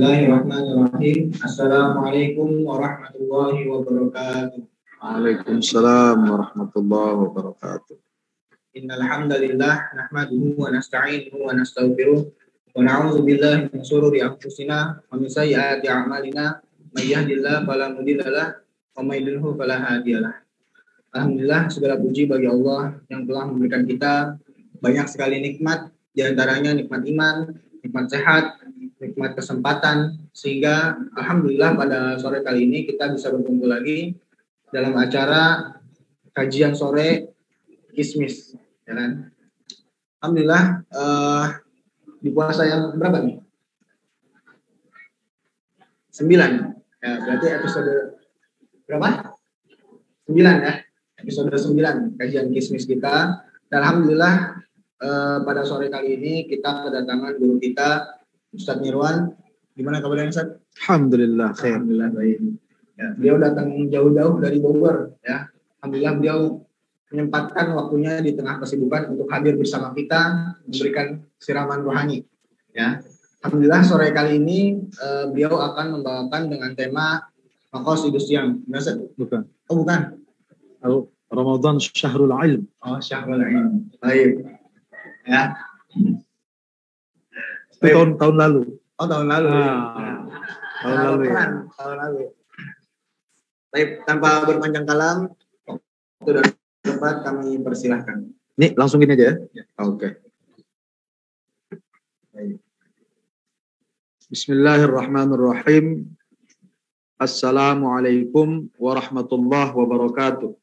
Bismillahirrahmanirrahim. Assalamualaikum warahmatullahi wabarakatuh. Waalaikumsalam warahmatullahi wabarakatuh. Innal hamdalillah nahmaduhu wa nasta'inuhu wa nastaghfiruh wa na'udzu billahi min shururi anfusina wa min sayyiati a'malina may yahdihillahu fala mudilla lahu wa may yudlil fala hadiyalah. Alhamdulillah, segala puji bagi Allah yang telah memberikan kita banyak sekali nikmat, di antaranya nikmat iman, nikmat sehat, nikmat kesempatan, sehingga alhamdulillah pada sore kali ini kita bisa berkumpul lagi dalam acara kajian sore Kismis, ya kan? Alhamdulillah, di puasa yang berapa nih? 9, ya, berarti episode berapa? 9 ya, episode 9 kajian Kismis kita. Dan alhamdulillah pada sore kali ini kita kedatangan guru kita Ustadz Mirwan. Gimana kabarnya Ustadz? Alhamdulillah khair. Alhamdulillah baik. Ya, beliau datang jauh-jauh dari Bogor ya. Alhamdulillah beliau menyempatkan waktunya di tengah kesibukan untuk hadir bersama kita memberikan siraman rohani ya. Alhamdulillah sore kali ini beliau akan membawakan dengan tema Maqasidus Shiyam. Bukan. Oh bukan. Ramadan Syahrul Ilm. Oh Syahrul Ilm. Baik. Ya. Tahun lalu. Oh tahun lalu. Tahun lalu ya. Tahun lalu. Baik, tanpa berpanjang kalam, waktu dan tempat kami persilahkan. Nih langsung gini aja ya. Oke. Bismillahirrahmanirrahim. Assalamualaikum warahmatullahi wabarakatuh.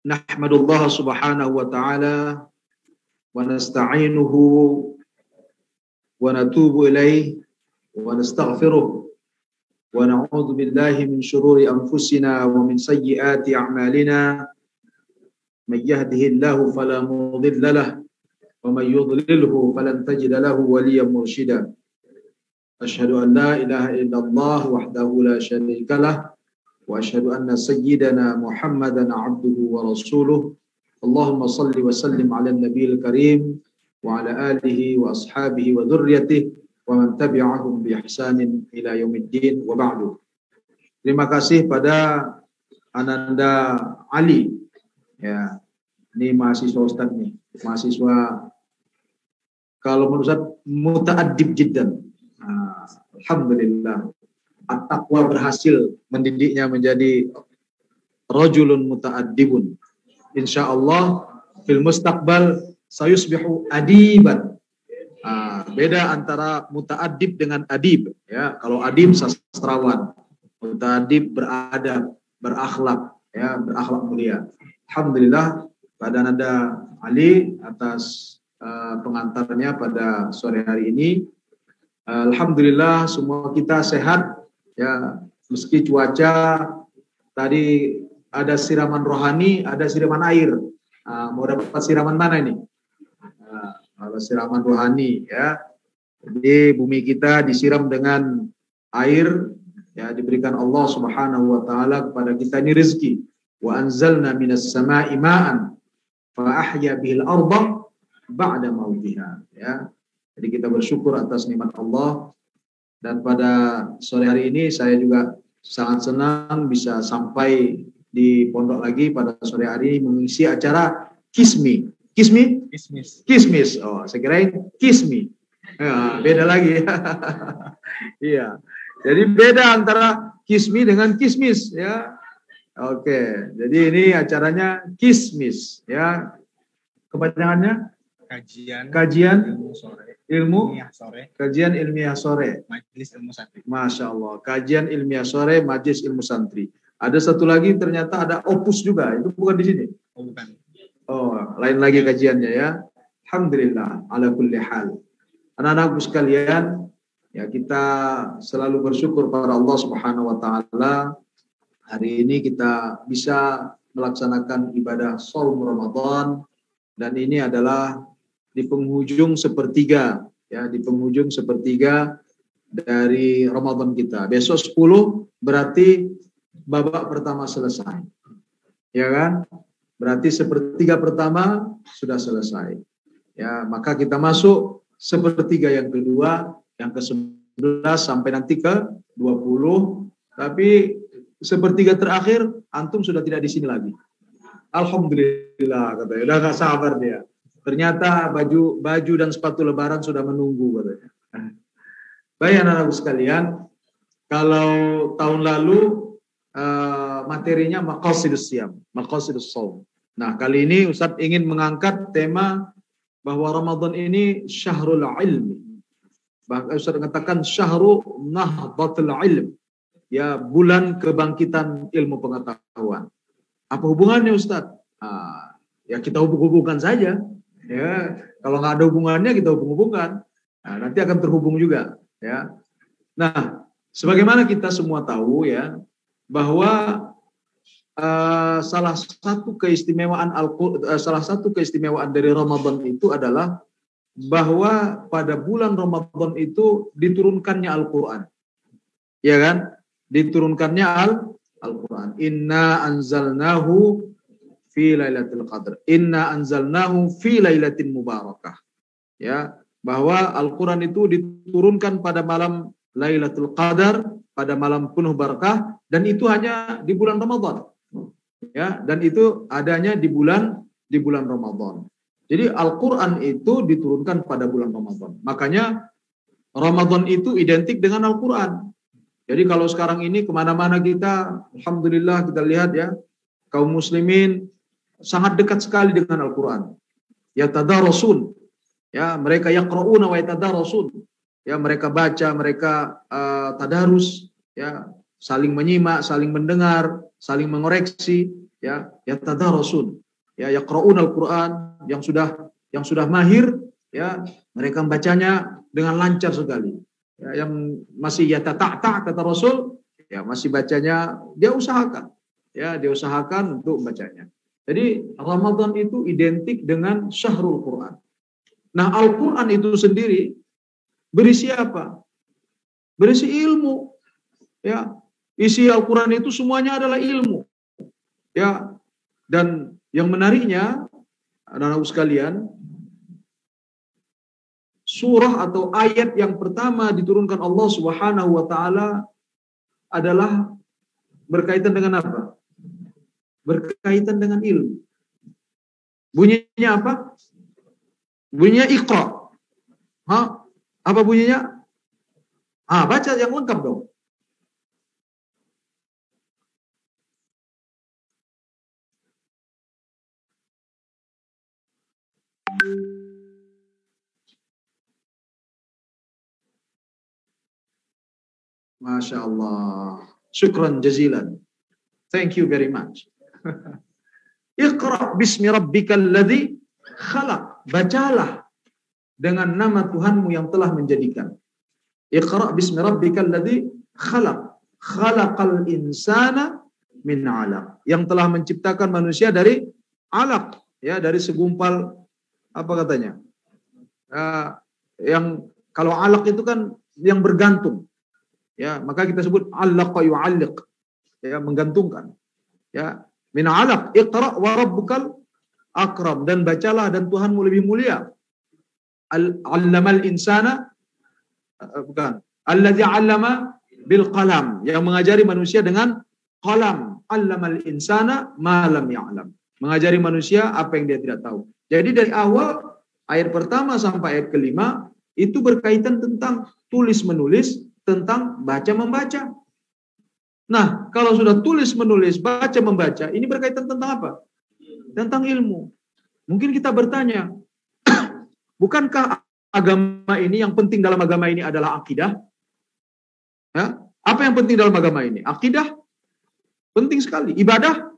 Nahmadullah subhanahu wa ta'ala wa nasta'inuhu wa natubu ilaih wa nastaghfiruh wa na'udzu billahi min syururi anfusina wa min sayyiati a'malina may yahdihillahu fala mudilla lahu wa may yudlilhu falan tajida lahu waliyyan mursyida. Asyhadu an la ilaha illallah wahdahu la syarika lahu wa asyhadu anna sayyidana Muhammadan abduhu wa rasuluh. Allahumma salli wa sallim ala nabiyil karim wa ala alihi wa ashabihi wa dzurriyyatihi wa man tabi'ahum bi ihsanin ila yaumiddin wa ba'du. Terima kasih pada Ananda Ali ya. Ini mahasiswa Ustaz nih, mahasiswa kalau menurut Ustaz muta'addib jiddan. Alhamdulillah. At-taqwa berhasil mendidiknya menjadi rajulun muta'addibun. Insyaallah fil mustaqbal sayusbihu adiban. Beda antara muta'addib dengan adib ya. Kalau adib sastrawan, muta'addib beradab, berakhlak ya, berakhlak mulia. Alhamdulillah pada Nada Ali atas pengantarnya pada sore hari ini. Alhamdulillah semua kita sehat. Ya, meski cuaca tadi ada siraman rohani, ada siraman air. Mau dapat siraman mana ini? Kalau siraman rohani, ya. Jadi bumi kita disiram dengan air, ya diberikan Allah Subhanahu Wa Taala kepada kita ini rezeki. Wa anzalna minas sama'i ma'an, fa ahya bihil arda ba'da mautiha. Ya, jadi kita bersyukur atas nikmat Allah. Dan pada sore hari ini saya juga sangat senang bisa sampai di pondok lagi pada sore hari ini mengisi acara Kismi. Kismis. Oh, saya kirain Kismi. Ya, beda lagi. Iya. Jadi beda antara Kismi dengan Kismis ya. Oke. Jadi ini acaranya Kismis ya. Kepanjangannya kajian ilmu sore. Kajian ilmiah sore. Majelis ilmu santri. Masya Allah. Kajian ilmiah sore, majelis ilmu santri. Ada satu lagi ternyata ada opus juga. Itu bukan di sini. Oh bukan. Oh lain lagi kajiannya ya. Alhamdulillah. Ala kulli hal. Anak-anakku sekalian, ya kita selalu bersyukur pada Allah Subhanahu Wa Taala. Hari ini kita bisa melaksanakan ibadah shaum Ramadan dan ini adalah di penghujung sepertiga ya, di penghujung sepertiga dari Ramadan kita. Besok 10 berarti babak pertama selesai. Ya kan? Berarti sepertiga pertama sudah selesai. Ya, maka kita masuk sepertiga yang kedua, yang ke-11 sampai nanti ke-20. Tapi sepertiga terakhir antum sudah tidak di sini lagi. Alhamdulillah katanya. Udah gak sabar dia. Ternyata baju dan sepatu lebaran sudah menunggu katanya. Baik anak-anak sekalian, kalau tahun lalu materinya maqasidus siyam, maqasidus shaum. Nah, kali ini Ustadz ingin mengangkat tema bahwa Ramadan ini syahrul ilmi. Bahkan Ustaz mengatakan syahru nahdlatul ilm. Ya, bulan kebangkitan ilmu pengetahuan. Apa hubungannya Ustaz? Ya kita hubung-hubungkan saja. Ya, kalau nggak ada hubungannya kita hubung-hubungkan. Nah, nanti akan terhubung juga. Ya. Nah, sebagaimana kita semua tahu ya bahwa salah satu keistimewaan dari Ramadan itu adalah bahwa pada bulan Ramadan itu diturunkannya Al-Quran. Ya kan? Diturunkannya Al-Quran. Inna anzalnahu fi lailatul qadr. Inna anzalnahu fi lailatin mubarakah. Ya, bahwa Al-Quran itu diturunkan pada malam Lailatul Qadar, pada malam penuh barakah, dan itu hanya di bulan Ramadan. Ya, dan itu adanya di bulan Ramadan. Jadi Al-Quran itu diturunkan pada bulan Ramadan. Makanya Ramadan itu identik dengan Al-Quran. Jadi kalau sekarang ini kemana-mana kita, alhamdulillah kita lihat ya, kaum muslimin sangat dekat sekali dengan Al-Quran. Ya tadarasun, ya mereka yaqra'una wa yatadarasun. Ya mereka baca, mereka tadarus, ya saling menyimak, saling mendengar, saling mengoreksi, ya tadarasun. Ya yaqra'una Al-Quran, yang sudah mahir, ya mereka membacanya dengan lancar sekali. Ya, yang masih yatata'ta kata Rasul, ya masih bacanya dia usahakan untuk membacanya. Jadi Ramadan itu identik dengan syahrul Quran. Nah, Al-Quran itu sendiri berisi apa? Berisi ilmu. Ya, isi Al-Quran itu semuanya adalah ilmu. Ya, dan yang menariknya, anak-anak sekalian, surah atau ayat yang pertama diturunkan Allah Subhanahu wa taala adalah berkaitan dengan apa? Berkaitan dengan ilmu. Bunyinya apa? Bunyinya Iqra. Apa bunyinya? Baca yang lengkap dong. Masya Allah. Syukran jazilan. Thank you very much. Iqra bismi rabbikal ladzi khalaq. Bacalah dengan nama Tuhanmu yang telah menjadikan. Iqra bismi rabbikal ladzi khalaq. Khalaqal insana min 'alaq. Yang telah menciptakan manusia dari alaq, ya, dari segumpal apa katanya? Yang kalau alaq itu kan yang bergantung. Ya, maka kita sebut 'allaqa yu'alliq. Ya, menggantungkan. Ya, min 'alaq. Iqra wa rabbukal akram, dan bacalah dan Tuhanmu lebih mulia. Allamal insana, bukan, allazi 'allama bil qalam, yang mengajari manusia dengan qalam. Allamal insana ma lam ya'lam, mengajari manusia apa yang dia tidak tahu. Jadi dari awal ayat pertama sampai ayat kelima itu berkaitan tentang tulis menulis, tentang baca membaca. Nah, kalau sudah tulis menulis, baca membaca, ini berkaitan tentang apa? Tentang ilmu. Mungkin kita bertanya, bukankah agama ini, yang penting dalam agama ini adalah akidah? Ya? Apa yang penting dalam agama ini? Akidah penting sekali. Ibadah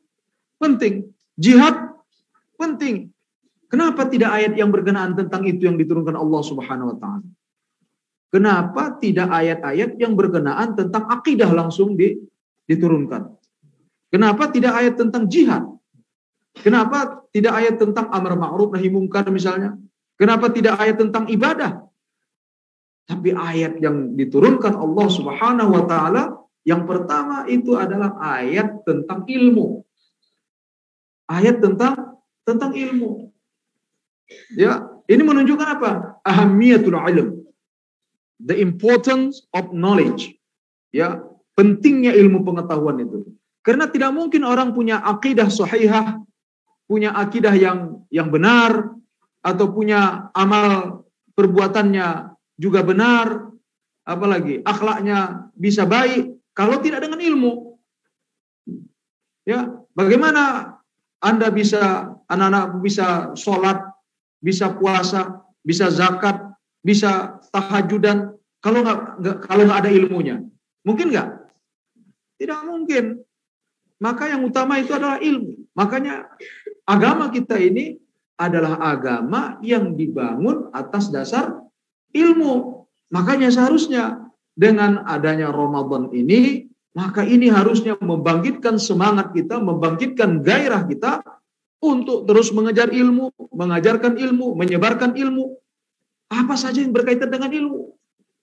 penting. Jihad penting. Kenapa tidak ayat yang berkenaan tentang itu yang diturunkan Allah Subhanahu wa taala? Kenapa tidak ayat-ayat yang berkenaan tentang akidah langsung diturunkan? Kenapa tidak ayat tentang jihad? Kenapa tidak ayat tentang amar ma'ruf nahi munkar misalnya? Kenapa tidak ayat tentang ibadah? Tapi ayat yang diturunkan Allah Subhanahu wa taala yang pertama itu adalah ayat tentang ilmu. Ayat tentang ilmu. Ya, Ini menunjukkan apa? Ahamiyatul ilm. The importance of knowledge. Ya, pentingnya ilmu pengetahuan itu. Karena tidak mungkin orang punya akidah sahihah, punya akidah yang benar, atau punya amal perbuatannya juga benar, apalagi akhlaknya bisa baik, kalau tidak dengan ilmu. Ya, bagaimana Anda bisa, anak-anak bisa sholat, bisa puasa, bisa zakat, bisa tahajudan, kalau nggak ada ilmunya? Mungkin nggak? Tidak mungkin. Maka yang utama itu adalah ilmu. Makanya agama kita ini adalah agama yang dibangun atas dasar ilmu. Makanya seharusnya dengan adanya Ramadan ini, maka ini harusnya membangkitkan semangat kita, membangkitkan gairah kita untuk terus mengejar ilmu, mengajarkan ilmu, menyebarkan ilmu. Apa saja yang berkaitan dengan ilmu.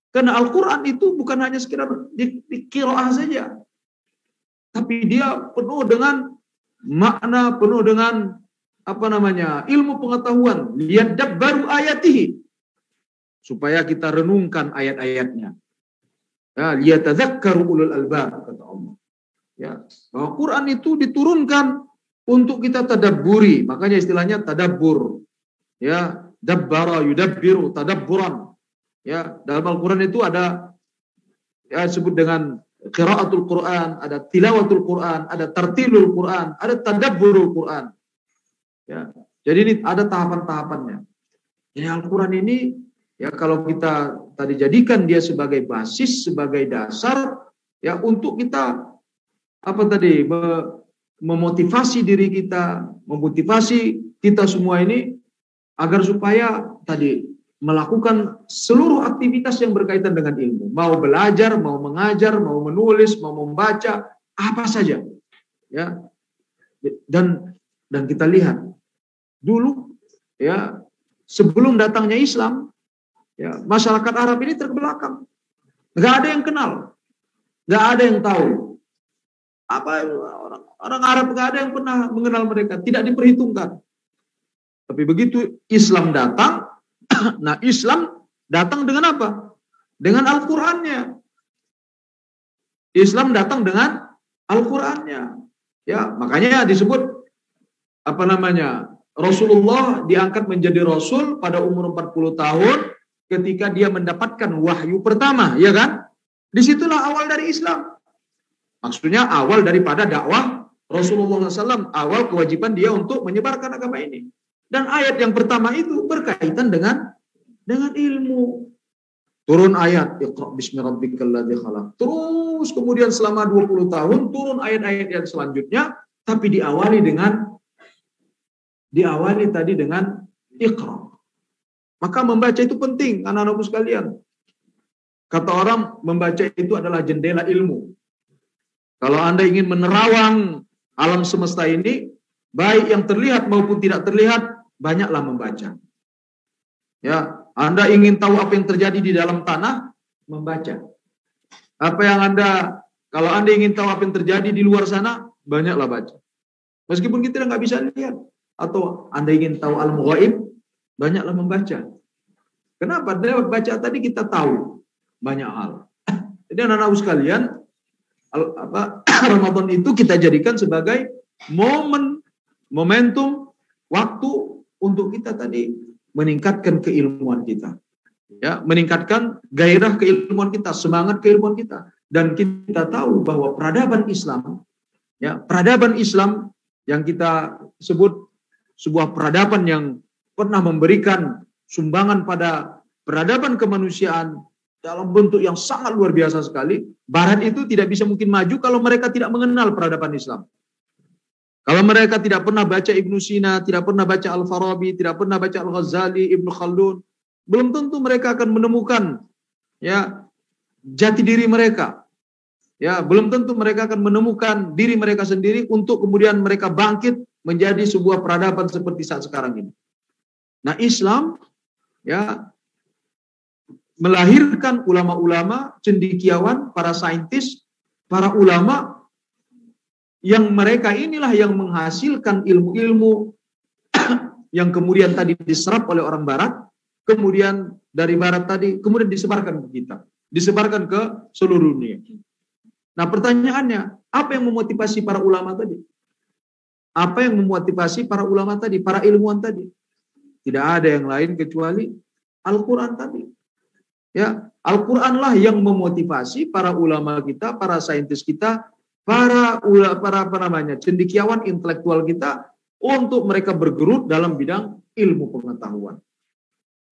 Karena Al-Quran itu bukan hanya sekedar di qiraah saja, tapi dia penuh dengan makna, penuh dengan ilmu pengetahuan. Liyadabbaru ayatihi, supaya kita renungkan ayat-ayatnya. Ya, liyatadzakkaru ulul albab, kata Allah. Ya, bahwa Quran itu diturunkan untuk kita tadabburi, makanya istilahnya tadabbur. Ya, dabbara yudabbiru tadabburan. Ya, dalam Al-Quran itu ada disebut dengan qiraatul Quran, ada tilawatul Quran, ada tartilul Quran, ada tadabburul Quran. Ya, jadi ini ada tahapan-tahapannya. Jadi Al-Quran ini, ya, kalau kita tadi jadikan dia sebagai basis, sebagai dasar, ya, untuk kita memotivasi diri kita, memotivasi kita semua ini agar supaya tadi melakukan seluruh aktivitas yang berkaitan dengan ilmu. Mau belajar, mau mengajar, mau menulis, mau membaca, apa saja. Ya. Dan kita lihat dulu, ya, sebelum datangnya Islam, ya, masyarakat Arab ini terbelakang. Nggak ada yang kenal, nggak ada yang tahu. Orang Arab nggak ada yang pernah mengenal mereka, tidak diperhitungkan. Tapi begitu Islam datang, nah, Islam datang dengan apa? Dengan Al-Qur'annya. Islam datang dengan Al-Qur'annya. Ya, makanya disebut Rasulullah diangkat menjadi rasul pada umur 40 tahun ketika dia mendapatkan wahyu pertama, ya kan? Disitulah awal dari Islam. Maksudnya awal daripada dakwah Rasulullah SAW, awal kewajiban dia untuk menyebarkan agama ini. Dan ayat yang pertama itu berkaitan dengan ilmu. Turun ayat, Iqra bismi rabbikal ladzi khalaq. Terus kemudian selama 20 tahun turun ayat-ayat yang selanjutnya, tapi diawali tadi dengan Iqra. Maka membaca itu penting, anak-anakku sekalian. Kata orang, membaca itu adalah jendela ilmu. Kalau Anda ingin menerawang alam semesta ini, baik yang terlihat maupun tidak terlihat, banyaklah membaca. Ya, Anda ingin tahu apa yang terjadi di dalam tanah, membaca. Kalau Anda ingin tahu apa yang terjadi di luar sana, banyaklah baca. Meskipun kita nggak bisa lihat, atau Anda ingin tahu alam ghaib, banyaklah membaca. Kenapa? Lewat baca tadi kita tahu banyak hal. Jadi anak-anak sekalian, Ramadan itu kita jadikan sebagai momentum, waktu untuk kita tadi meningkatkan keilmuan kita. Ya, meningkatkan gairah keilmuan kita, semangat keilmuan kita. Dan kita tahu bahwa peradaban Islam yang kita sebut sebuah peradaban yang pernah memberikan sumbangan pada peradaban kemanusiaan dalam bentuk yang sangat luar biasa sekali. Barat itu tidak bisa mungkin maju kalau mereka tidak mengenal peradaban Islam. Kalau mereka tidak pernah baca Ibnu Sina, tidak pernah baca Al-Farabi, tidak pernah baca Al-Ghazali, Ibnu Khaldun, belum tentu mereka akan menemukan, ya, jati diri mereka. Ya, belum tentu mereka akan menemukan diri mereka sendiri untuk kemudian mereka bangkit menjadi sebuah peradaban seperti saat sekarang ini. Nah, Islam, ya, melahirkan ulama-ulama, cendekiawan, para saintis, para ulama yang mereka inilah yang menghasilkan ilmu-ilmu yang kemudian tadi diserap oleh orang barat, kemudian dari barat tadi kemudian disebarkan ke kita, disebarkan ke seluruh dunia. Nah, pertanyaannya, apa yang memotivasi para ulama tadi? Apa yang memotivasi para ulama tadi, para ilmuwan tadi? Tidak ada yang lain kecuali Al-Quran tadi. Ya, Al-Quranlah yang memotivasi para ulama kita, para saintis kita, para cendekiawan intelektual kita untuk mereka bergelut dalam bidang ilmu pengetahuan.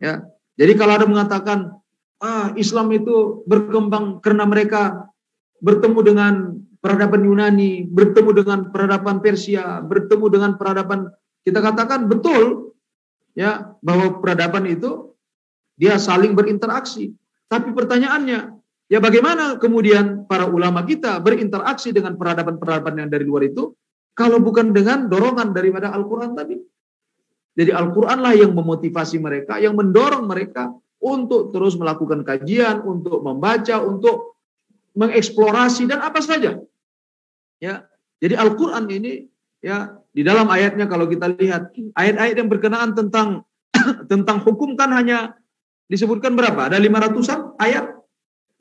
Ya, jadi kalau ada mengatakan Islam itu berkembang karena mereka bertemu dengan peradaban Yunani, bertemu dengan peradaban Persia, bertemu dengan peradaban, kita katakan betul ya bahwa peradaban itu dia saling berinteraksi. Tapi pertanyaannya, ya bagaimana kemudian para ulama kita berinteraksi dengan peradaban-peradaban yang dari luar itu kalau bukan dengan dorongan daripada Al-Quran tadi? Jadi Al-Quranlah yang memotivasi mereka, yang mendorong mereka untuk terus melakukan kajian, untuk membaca, untuk mengeksplorasi dan apa saja. Ya, jadi Al-Quran ini ya di dalam ayatnya kalau kita lihat ayat-ayat yang berkenaan tentang tentang hukum kan hanya disebutkan berapa? Ada 500-an ayat.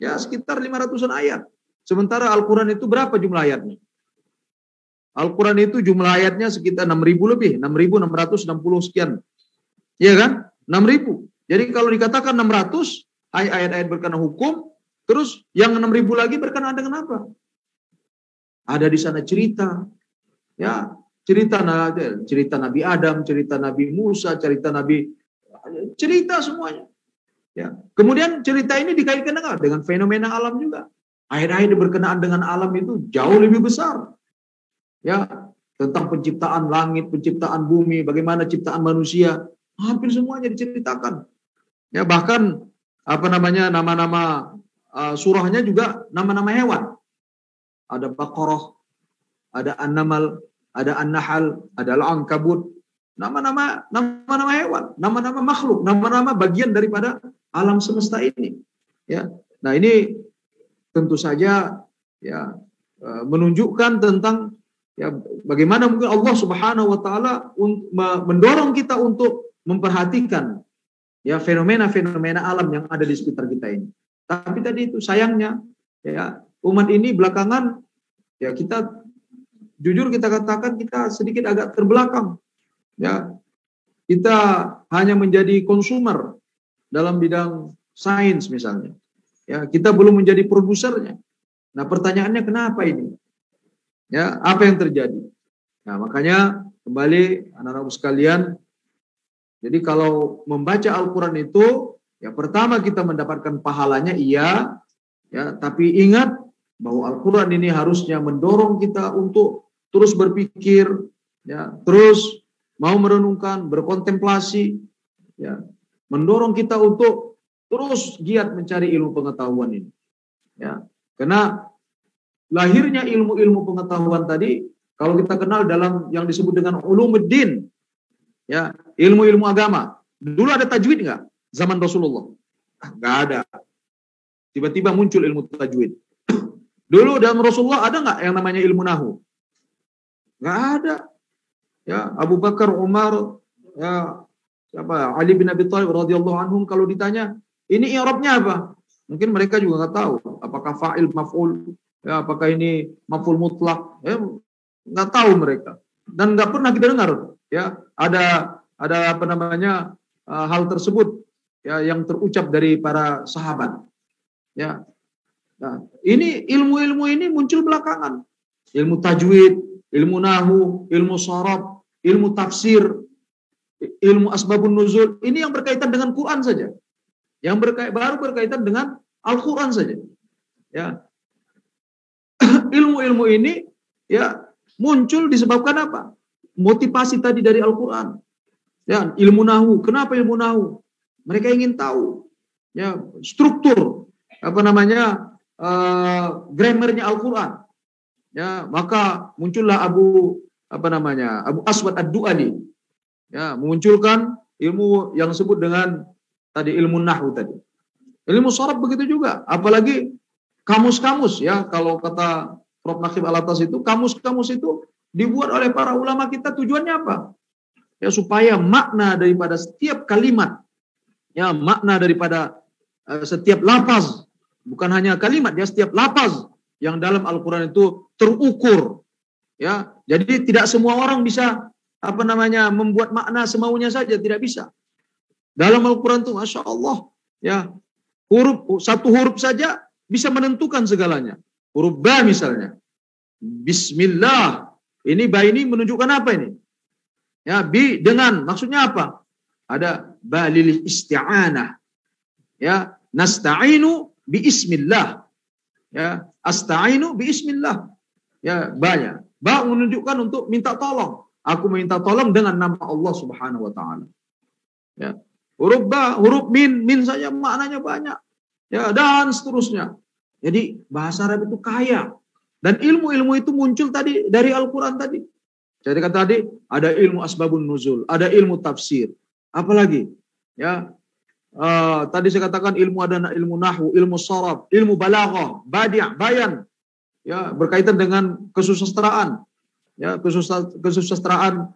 Ya, sekitar 500-an ayat. Sementara Al-Quran itu berapa jumlah ayatnya? Al-Quran itu jumlah ayatnya sekitar 6.000 lebih, 6.660 sekian. Iya kan? 6.000. Jadi kalau dikatakan 600 ayat-ayat berkenaan hukum, terus yang 6.000 lagi berkenaan dengan apa? Ada di sana cerita, ya cerita Nabi Adam, cerita Nabi Musa, cerita semuanya. Ya. Kemudian cerita ini dikaitkan dengan fenomena alam juga. Ayat-ayat berkenaan dengan alam itu jauh lebih besar. Ya, tentang penciptaan langit, penciptaan bumi, bagaimana ciptaan manusia, hampir semuanya diceritakan. Ya, bahkan nama-nama surahnya juga nama-nama hewan. Ada Baqarah, ada An-Namal, ada An-Nahl, ada Al-Ankabut. Nama-nama hewan, nama-nama makhluk, nama-nama bagian daripada alam semesta ini. Ya. Nah, ini tentu saja ya menunjukkan tentang ya bagaimana mungkin Allah Subhanahu wa taala mendorong kita untuk memperhatikan ya fenomena-fenomena alam yang ada di sekitar kita ini. Tapi tadi itu sayangnya ya umat ini belakangan ya kita jujur kita katakan kita sedikit agak terbelakang. Ya. Kita hanya menjadi konsumer dalam bidang sains misalnya. Ya, kita belum menjadi produsernya. Nah, pertanyaannya kenapa ini? Ya, apa yang terjadi? Nah, makanya kembali anak-anak sekalian, jadi kalau membaca Al-Quran itu, ya pertama kita mendapatkan pahalanya iya, ya, tapi ingat bahwa Al-Quran ini harusnya mendorong kita untuk terus berpikir, ya, terus mau merenungkan, berkontemplasi, ya, mendorong kita untuk terus giat mencari ilmu pengetahuan ini. Ya, karena lahirnya ilmu-ilmu pengetahuan tadi, kalau kita kenal dalam yang disebut dengan ulumuddin, ya, ilmu-ilmu agama. Dulu ada tajwid nggak? Zaman Rasulullah? Nggak ada. Tiba-tiba muncul ilmu tajwid. Dulu dalam Rasulullah ada nggak yang namanya ilmu nahu? Nggak ada. Ya, Abu Bakar, Umar, ya, Ali bin Abi Thalib radhiyallahu anhum kalau ditanya, ini i'rabnya apa? Mungkin mereka juga nggak tahu. Apakah fa'il, maf'ul, ya, apakah ini maf'ul mutlak? Ya, nggak tahu mereka. Dan nggak pernah kita dengar, ya, ada hal tersebut, ya, yang terucap dari para sahabat. Ya, nah, ini ilmu-ilmu ini muncul belakangan. Ilmu tajwid, ilmu nahu, ilmu sharaf, ilmu tafsir, ilmu asbabun nuzul, ini yang berkaitan dengan Quran saja. Yang baru berkaitan dengan Al-Quran saja. Ya. Ilmu-ilmu ini ya muncul disebabkan apa? Motivasi tadi dari Al-Quran. Ya, ilmu nahu. Kenapa ilmu nahu? Mereka ingin tahu ya struktur grammarnya Al-Quran. Ya, maka muncullah Abu Aswad Ad-Du'ali. Ya, memunculkan ilmu yang disebut dengan tadi ilmu nahwu tadi. Ilmu sharaf begitu juga, apalagi kamus-kamus ya, kalau kata Prof. Nakib Alatas itu kamus-kamus itu dibuat oleh para ulama kita tujuannya apa? ya, supaya makna daripada setiap kalimat, ya, makna daripada setiap lafaz, bukan hanya kalimat, ya, setiap lafaz yang dalam Al-Quran itu terukur, ya. Jadi tidak semua orang bisa membuat makna semaunya saja, tidak bisa. Dalam Al-Quran itu Masya Allah, ya, satu huruf saja bisa menentukan segalanya. Huruf ba misalnya, Bismillah, ini ba ini menunjukkan apa ini? Ya, bi dengan, maksudnya apa? Ada ba lil isti'anah, ya, nasta'inu bi ismillah, ya, asta'inu bi ismillah, ya, banyak. Ba menunjukkan untuk minta tolong. Aku meminta tolong dengan nama Allah Subhanahu wa taala. Ya. Huruf ba, huruf min saja maknanya banyak. Ya, dan seterusnya. Jadi bahasa Arab itu kaya. Dan ilmu-ilmu itu muncul tadi dari Al-Qur'an tadi. Jadi kata tadi ada ilmu asbabun nuzul, ada ilmu tafsir. Apalagi? Ya. Tadi saya katakan ilmu, ada ilmu nahwu, ilmu sharaf, ilmu balaghah, badi', bayan. Ya, berkaitan dengan kesusastraan. Ya, kesusastraan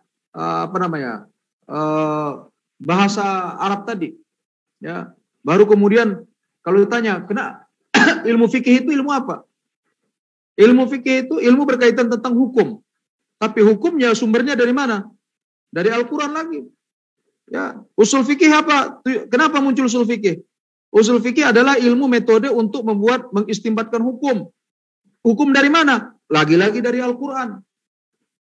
bahasa Arab tadi. Ya, baru kemudian kalau ditanya, kena ilmu fikih itu ilmu apa? Ilmu fikih itu ilmu berkaitan tentang hukum. Tapi hukumnya sumbernya dari mana? Dari Al-Qur'an lagi. Ya, usul fikih apa? Kenapa muncul usul fikih? Usul fikih adalah ilmu metode untuk mengistimbatkan hukum. Hukum dari mana? Lagi-lagi dari Al-Qur'an.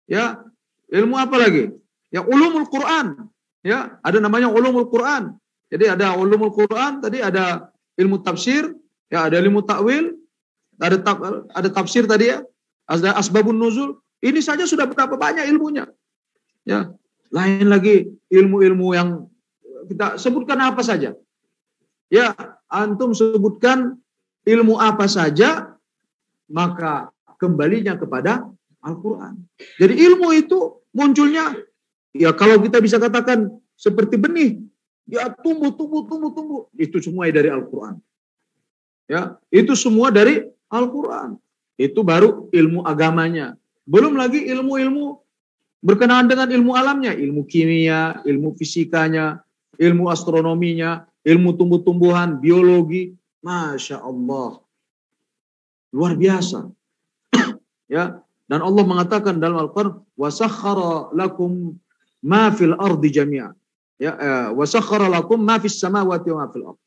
Ya, ilmu apa lagi? Ya, ulumul Quran. Ya, ada namanya ulumul Quran. Jadi ada ulumul Quran, tadi ada ilmu tafsir, ya, ada ilmu takwil, ada tafsir tadi, ya, ada asbabun nuzul. Ini saja sudah berapa banyak ilmunya. Ya, lain lagi ilmu-ilmu yang kita sebutkan apa saja. Ya, antum sebutkan ilmu apa saja, maka kembalinya kepada Al-Quran. Jadi ilmu itu munculnya, ya, kalau kita bisa katakan seperti benih, ya, tumbuh. Itu semua dari Al-Quran. Ya, itu semua dari Al-Quran. Itu baru ilmu agamanya. Belum lagi ilmu-ilmu berkenaan dengan ilmu alamnya, ilmu kimia, ilmu fisikanya, ilmu astronominya, ilmu tumbuh-tumbuhan, biologi. Masya Allah. Luar biasa. Ya, dan Allah mengatakan dalam Al-Qur'an, "Wasakhkhara lakum ma fil ardi jami'a." Ya, wasakhkhara lakum ma fis samawati wa ma fil ardh.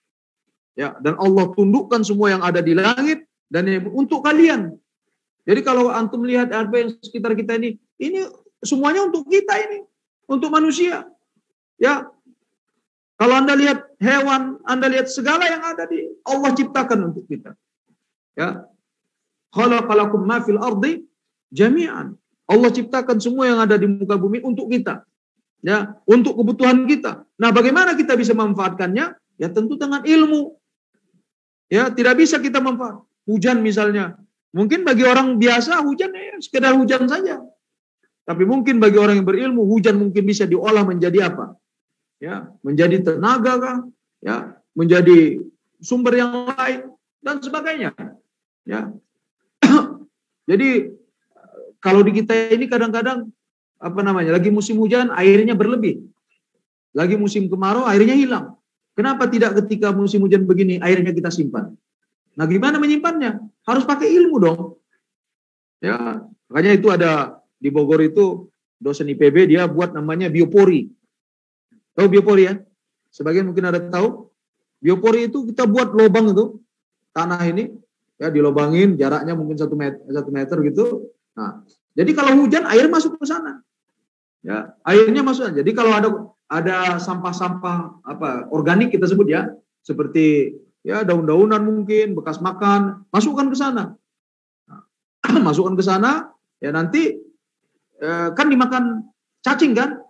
Ya, dan Allah tundukkan semua yang ada di langit dan untuk kalian. Jadi kalau antum lihat apa yang sekitar kita ini semuanya untuk kita ini, untuk manusia. Ya. Kalau Anda lihat hewan, Anda lihat segala yang ada di Allah ciptakan untuk kita. Ya. Khalaqalakum ma fil ardi jami'an. Allah ciptakan semua yang ada di muka bumi untuk kita. Ya, untuk kebutuhan kita. Nah, bagaimana kita bisa memanfaatkannya? Ya, tentu dengan ilmu. Ya, tidak bisa kita manfaat. Hujan misalnya. Mungkin bagi orang biasa hujan sekedar hujan saja. Tapi mungkin bagi orang yang berilmu, hujan mungkin bisa diolah menjadi apa? Ya, menjadi tenaga kah? Ya, menjadi sumber yang lain dan sebagainya. Ya. Jadi kalau di kita ini kadang-kadang lagi musim hujan airnya berlebih. Lagi musim kemarau airnya hilang. Kenapa tidak ketika musim hujan begini airnya kita simpan? Nah, gimana menyimpannya? Harus pakai ilmu dong. Ya, makanya itu ada di Bogor itu dosen IPB dia buat namanya biopori. Tahu biopori ya? Sebagian mungkin ada tahu. Biopori itu kita buat lubang itu tanah ini ya dilobangin jaraknya mungkin 1 meter gitu. Nah, jadi kalau hujan air masuk ke sana. Ya, airnya masuk. Jadi kalau ada sampah-sampah organik kita sebut ya, seperti ya daun-daunan mungkin bekas makan, masukkan ke sana. Nah, masukkan ke sana ya nanti kan dimakan cacing kan?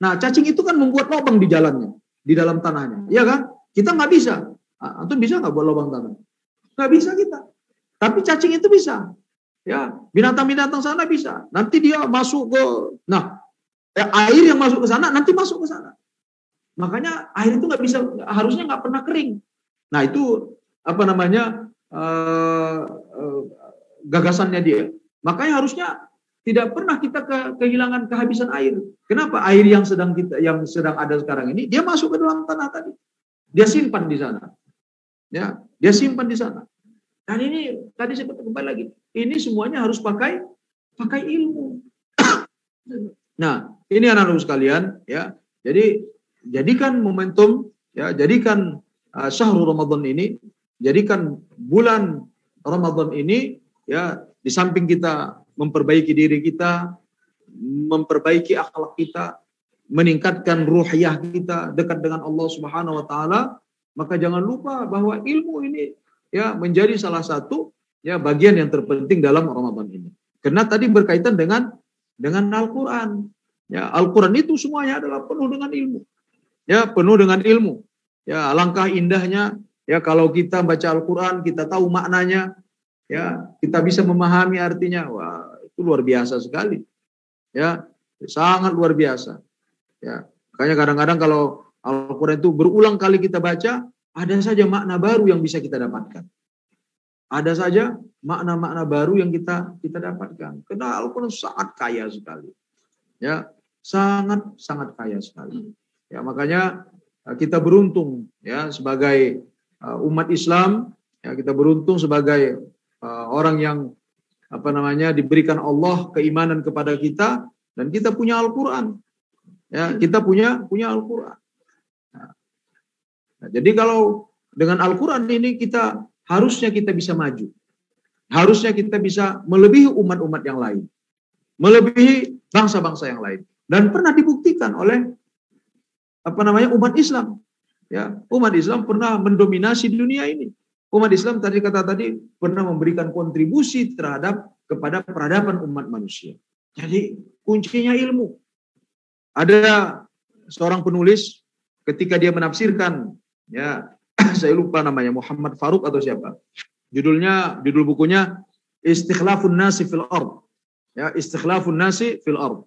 Nah, cacing itu kan membuat lubang di jalannya, di dalam tanahnya. Iya kan? Kita nggak bisa. Antum bisa nggak buat lubang tanah? Nggak bisa kita. Tapi cacing itu bisa. Ya, binatang-binatang sana bisa. Nanti dia masuk ke, air yang masuk ke sana nanti masuk ke sana. Makanya air itu nggak bisa, harusnya nggak pernah kering. Nah itu gagasannya dia. Makanya harusnya tidak pernah kita kehilangan kehabisan air. Kenapa? Air yang sedang ada sekarang ini dia masuk ke dalam tanah tadi. Dia simpan di sana. Ya, dia simpan di sana. Dan ini tadi saya kembali lagi. Ini semuanya harus pakai ilmu. Nah, ini anak-anak sekalian, ya. Jadi jadikan momentum, ya, jadikan syahrul Ramadan ini, jadikan bulan Ramadan ini, ya, di samping kita memperbaiki diri kita, memperbaiki akhlak kita, meningkatkan ruhiyah kita dekat dengan Allah Subhanahu wa taala, maka jangan lupa bahwa ilmu ini, ya, menjadi salah satu, ya, bagian yang terpenting dalam Ramadan ini. Karena tadi berkaitan dengan Al-Qur'an. Ya, Al-Qur'an itu semuanya adalah penuh dengan ilmu. Ya, penuh dengan ilmu. Ya, alangkah indahnya, ya, kalau kita baca Al-Qur'an, kita tahu maknanya, ya, kita bisa memahami artinya. Wah, itu luar biasa sekali. Ya, sangat luar biasa. Ya, makanya kadang-kadang kalau Al-Quran itu berulang kali kita baca, ada saja makna baru yang bisa kita dapatkan. Ada saja makna-makna baru yang kita dapatkan. Karena Al-Quran sangat kaya sekali. Ya, sangat kaya sekali. Ya, makanya kita beruntung, ya, sebagai umat Islam, ya, kita beruntung sebagai orang yang diberikan Allah keimanan kepada kita, dan kita punya Al-Quran. Ya, kita punya Al-Quran. Nah, jadi kalau dengan Al-Quran ini harusnya kita bisa maju. Harusnya kita bisa melebihi umat-umat yang lain. Melebihi bangsa-bangsa yang lain. Dan pernah dibuktikan oleh umat Islam. Ya, umat Islam pernah mendominasi dunia ini. Umat Islam tadi pernah memberikan kontribusi kepada peradaban umat manusia. Jadi kuncinya ilmu. Ada seorang penulis ketika dia menafsirkan, ya, saya lupa namanya, Muhammad Faruk atau siapa. Judul bukunya Istikhlafun Nasi fil Ard. Ya, Istikhlafun Nasi fil Ard.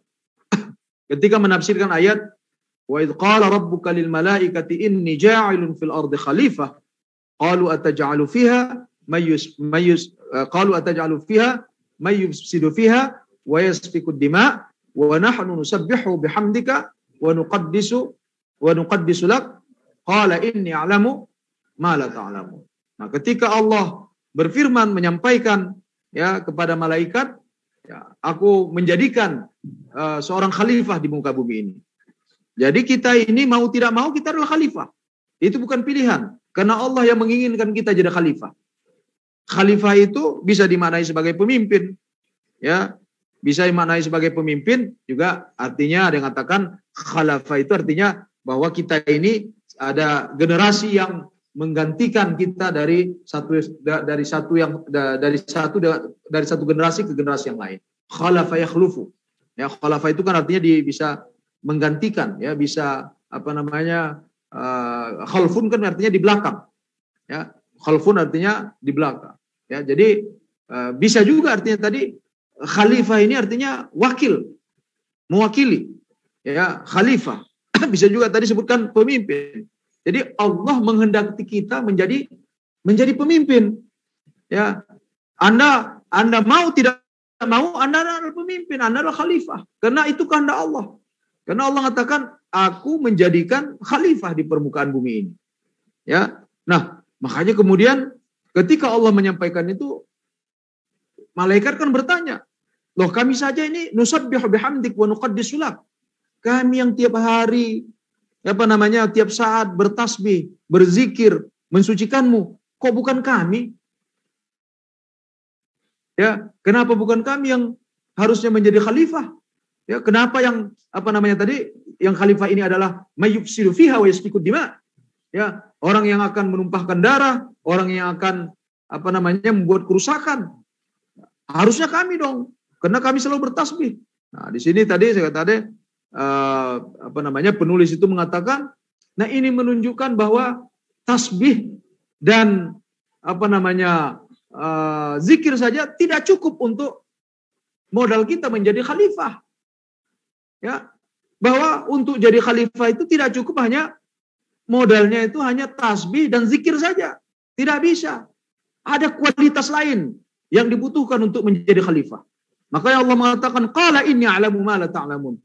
Ketika menafsirkan ayat wa idz qala rabbuka lil malaikati inni ja'ilun fil ardi khalifah qalu ataj'alu fiha may yufsidu fiha wa yasfiku ad-dima' wa nahnu nusabbihu bihamdika wa nuqaddisu lak qala inni a'lamu ma la ta'lamun. Nah, ketika Allah berfirman menyampaikan, ya, kepada malaikat, ya, aku menjadikan seorang khalifah di muka bumi ini. Jadi kita ini mau tidak mau kita adalah khalifah. Itu bukan pilihan, karena Allah yang menginginkan kita jadi khalifah. Khalifah itu bisa dimaknai sebagai pemimpin, ya, bisa dimaknai sebagai pemimpin juga. Artinya ada yang mengatakan khalifah itu artinya bahwa kita ini ada generasi yang menggantikan kita dari satu generasi ke generasi yang lain. Khalafa yakhlufu. Ya, khalafa itu kan artinya bisa menggantikan, ya, bisa khalfun kan artinya di belakang. Ya, khalfun artinya di belakang. Ya, jadi bisa juga artinya tadi khalifah ini artinya wakil, mewakili. Ya, khalifah. Bisa juga tadi sebutkan pemimpin. Jadi Allah menghendaki kita menjadi pemimpin. Ya, Anda mau tidak mau, Anda adalah pemimpin, Anda adalah khalifah. Karena itu kehendak Allah. Karena Allah mengatakan, aku menjadikan khalifah di permukaan bumi ini. Ya, nah, makanya kemudian ketika Allah menyampaikan itu, malaikat kan bertanya, loh, kami saja ini nusabbihu bihamdik wa nuqaddisu lak. Kami yang tiap hari, tiap saat bertasbih, berzikir, mensucikanmu, kok bukan kami? Ya, kenapa bukan kami yang harusnya menjadi khalifah? Ya, kenapa yang yang khalifah ini adalah mayyufsidu fiha wa yasfikud dima? Ya, orang yang akan menumpahkan darah, orang yang akan membuat kerusakan. Harusnya kami dong, karena kami selalu bertasbih. Nah, di sini tadi saya kata penulis itu mengatakan, nah, ini menunjukkan bahwa tasbih dan zikir saja tidak cukup untuk modal kita menjadi khalifah. Ya, bahwa untuk jadi khalifah itu tidak cukup hanya modalnya itu hanya tasbih dan zikir saja. Tidak bisa. Ada kualitas lain yang dibutuhkan untuk menjadi khalifah. Makanya Allah mengatakan, qala inni a'lamu ma la ta'lamun.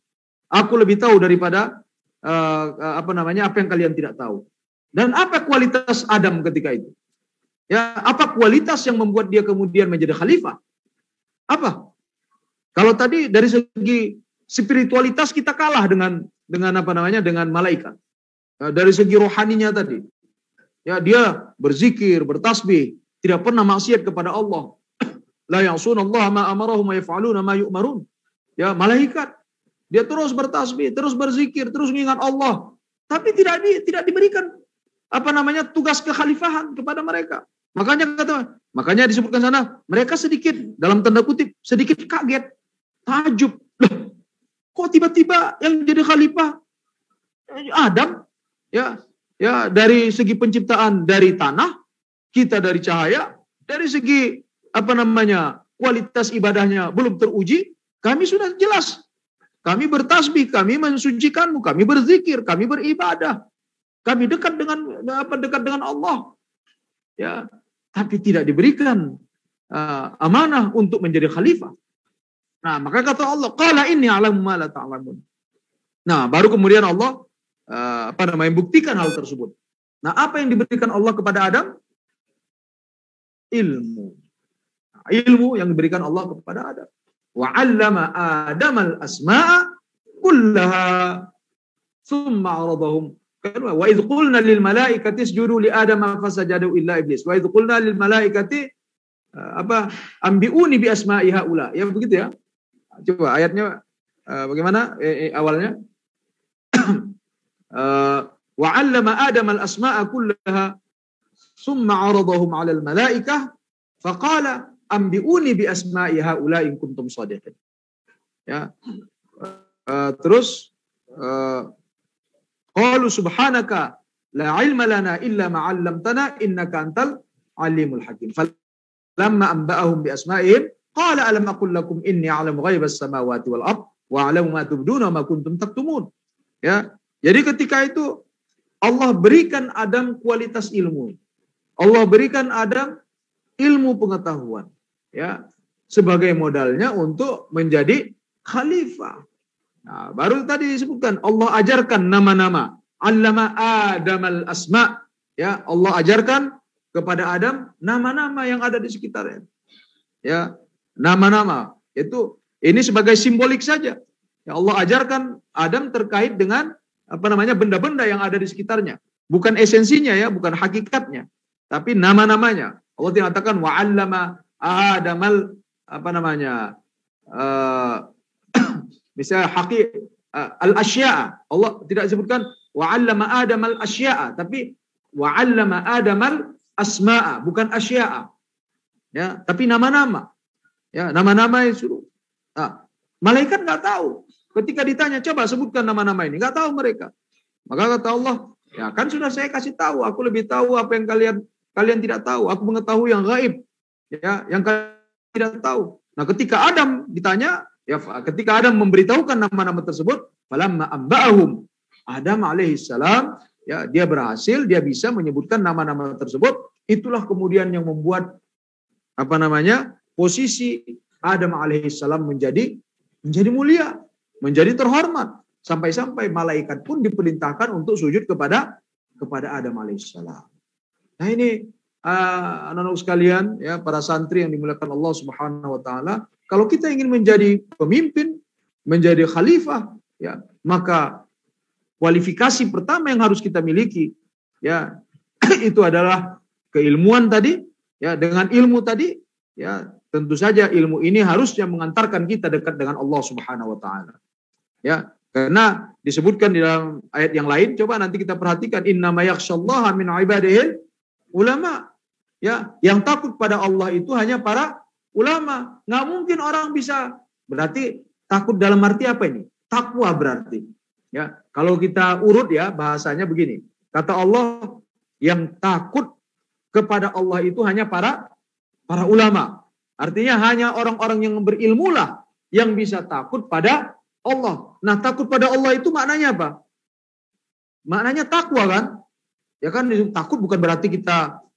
Aku lebih tahu daripada apa yang kalian tidak tahu. Dan apa kualitas Adam ketika itu? Ya, apa kualitas yang membuat dia kemudian menjadi khalifah? Apa? Kalau tadi dari segi spiritualitas kita kalah dengan dengan malaikat. Ya, dari segi rohaninya tadi. Ya, dia berzikir, bertasbih, tidak pernah maksiat kepada Allah. La ya'sunallaha ma amarahum wa yaf'aluna ma yu'marun. Ya, malaikat dia terus bertasbih, terus berzikir, terus mengingat Allah. Tapi tidak diberikan tugas kekhalifahan kepada mereka. Makanya disebutkan sana, mereka sedikit dalam tanda kutip sedikit kaget, takjub. Kok tiba-tiba yang jadi khalifah Adam? Ya, dari segi penciptaan dari tanah, kita dari cahaya, dari segi kualitas ibadahnya belum teruji, kami sudah jelas. Kami bertasbih, kami mensucikanmu, kami berzikir, kami beribadah. Kami dekat dengan Allah. Ya, tapi tidak diberikan amanah untuk menjadi khalifah. Nah, maka kata Allah, qala inni a'lamu ma la ta'lamun. Nah, baru kemudian Allah buktikan hal tersebut. Nah, apa yang diberikan Allah kepada Adam? Ilmu. Nah, ilmu yang diberikan Allah kepada Adam. Wa 'allama Adam al-asma'a kullaha thumma 'aradahum wa idh qulna lil malaikati isjudu li Adam fasajadu illa iblis wa idh qulna lil malaikati ambiuni bi asma'i haula. Ya begitu ya. Coba ayatnya bagaimana awalnya? Wa 'allama Adam al-asma'a kullaha thumma 'aradahum 'ala al-malaikah faqala ambiuni bi asma'i haula in kuntum shadiqin. Ya. Terus qalu subhanaka la ilma lana illa ma 'allamtana innaka antal alimul hakim. Falamma anba'ahum bi asma'ihim qala alam aqul lakum inni a'lamu ghaibas samawati wal ard wa a'lamu ma tubduna wa ma kuntum taktumun. Ya. Jadi ketika itu Allah berikan Adam kualitas ilmu. Allah berikan Adam ilmu pengetahuan. Ya, sebagai modalnya untuk menjadi khalifah. Nah, baru tadi disebutkan Allah ajarkan nama-nama. 'Allama Adamal asma. Ya, Allah ajarkan kepada Adam nama-nama yang ada di sekitarnya. Ya, nama-nama. Ini sebagai simbolik saja. Ya, Allah ajarkan Adam terkait dengan benda-benda yang ada di sekitarnya. Bukan esensinya ya, bukan hakikatnya, tapi nama-namanya. Allah dikatakan wa 'allama Adamal misalnya al-asya'a. Allah tidak sebutkan wa 'allama Adamal asya'a, tapi wa 'allama Adamal asma'a, bukan asya'a. Ya, tapi nama-nama. Ya, nama-nama yang suruh. Nah, malaikat enggak tahu. Ketika ditanya, coba sebutkan nama-nama ini, enggak tahu mereka. Maka kata Allah, ya kan sudah saya kasih tahu, aku lebih tahu apa yang kalian tidak tahu. Aku mengetahui yang gaib. Ya, yang kalian tidak tahu. Nah, ketika Adam ditanya, ya ketika Adam memberitahukan nama-nama tersebut, falamma amba'ahum, Adam alaihissalam, ya dia berhasil, dia bisa menyebutkan nama-nama tersebut. Itulah kemudian yang membuat posisi Adam alaihissalam menjadi mulia, menjadi terhormat, sampai-sampai malaikat pun diperintahkan untuk sujud kepada Adam alaihissalam. Nah, ini anak-anak sekalian, ya para santri yang dimuliakan Allah Subhanahu wa taala, kalau kita ingin menjadi pemimpin, menjadi khalifah, ya, maka kualifikasi pertama yang harus kita miliki, ya, itu adalah keilmuan tadi, ya, dengan ilmu tadi, ya, tentu saja ilmu ini harusnya mengantarkan kita dekat dengan Allah Subhanahu wa taala. Ya, karena disebutkan di dalam ayat yang lain, coba nanti kita perhatikan, innama yakhsyallaha min ibadihil ulama. Ya, yang takut pada Allah itu hanya para ulama. Nggak mungkin orang bisa, berarti takut dalam arti apa ini? Takwa berarti. Ya, kalau kita urut ya bahasanya begini. Kata Allah, yang takut kepada Allah itu hanya para ulama. Artinya hanya orang-orang yang berilmu lah yang bisa takut pada Allah. Nah, takut pada Allah itu maknanya apa? Maknanya takwa kan? Ya kan, takut bukan berarti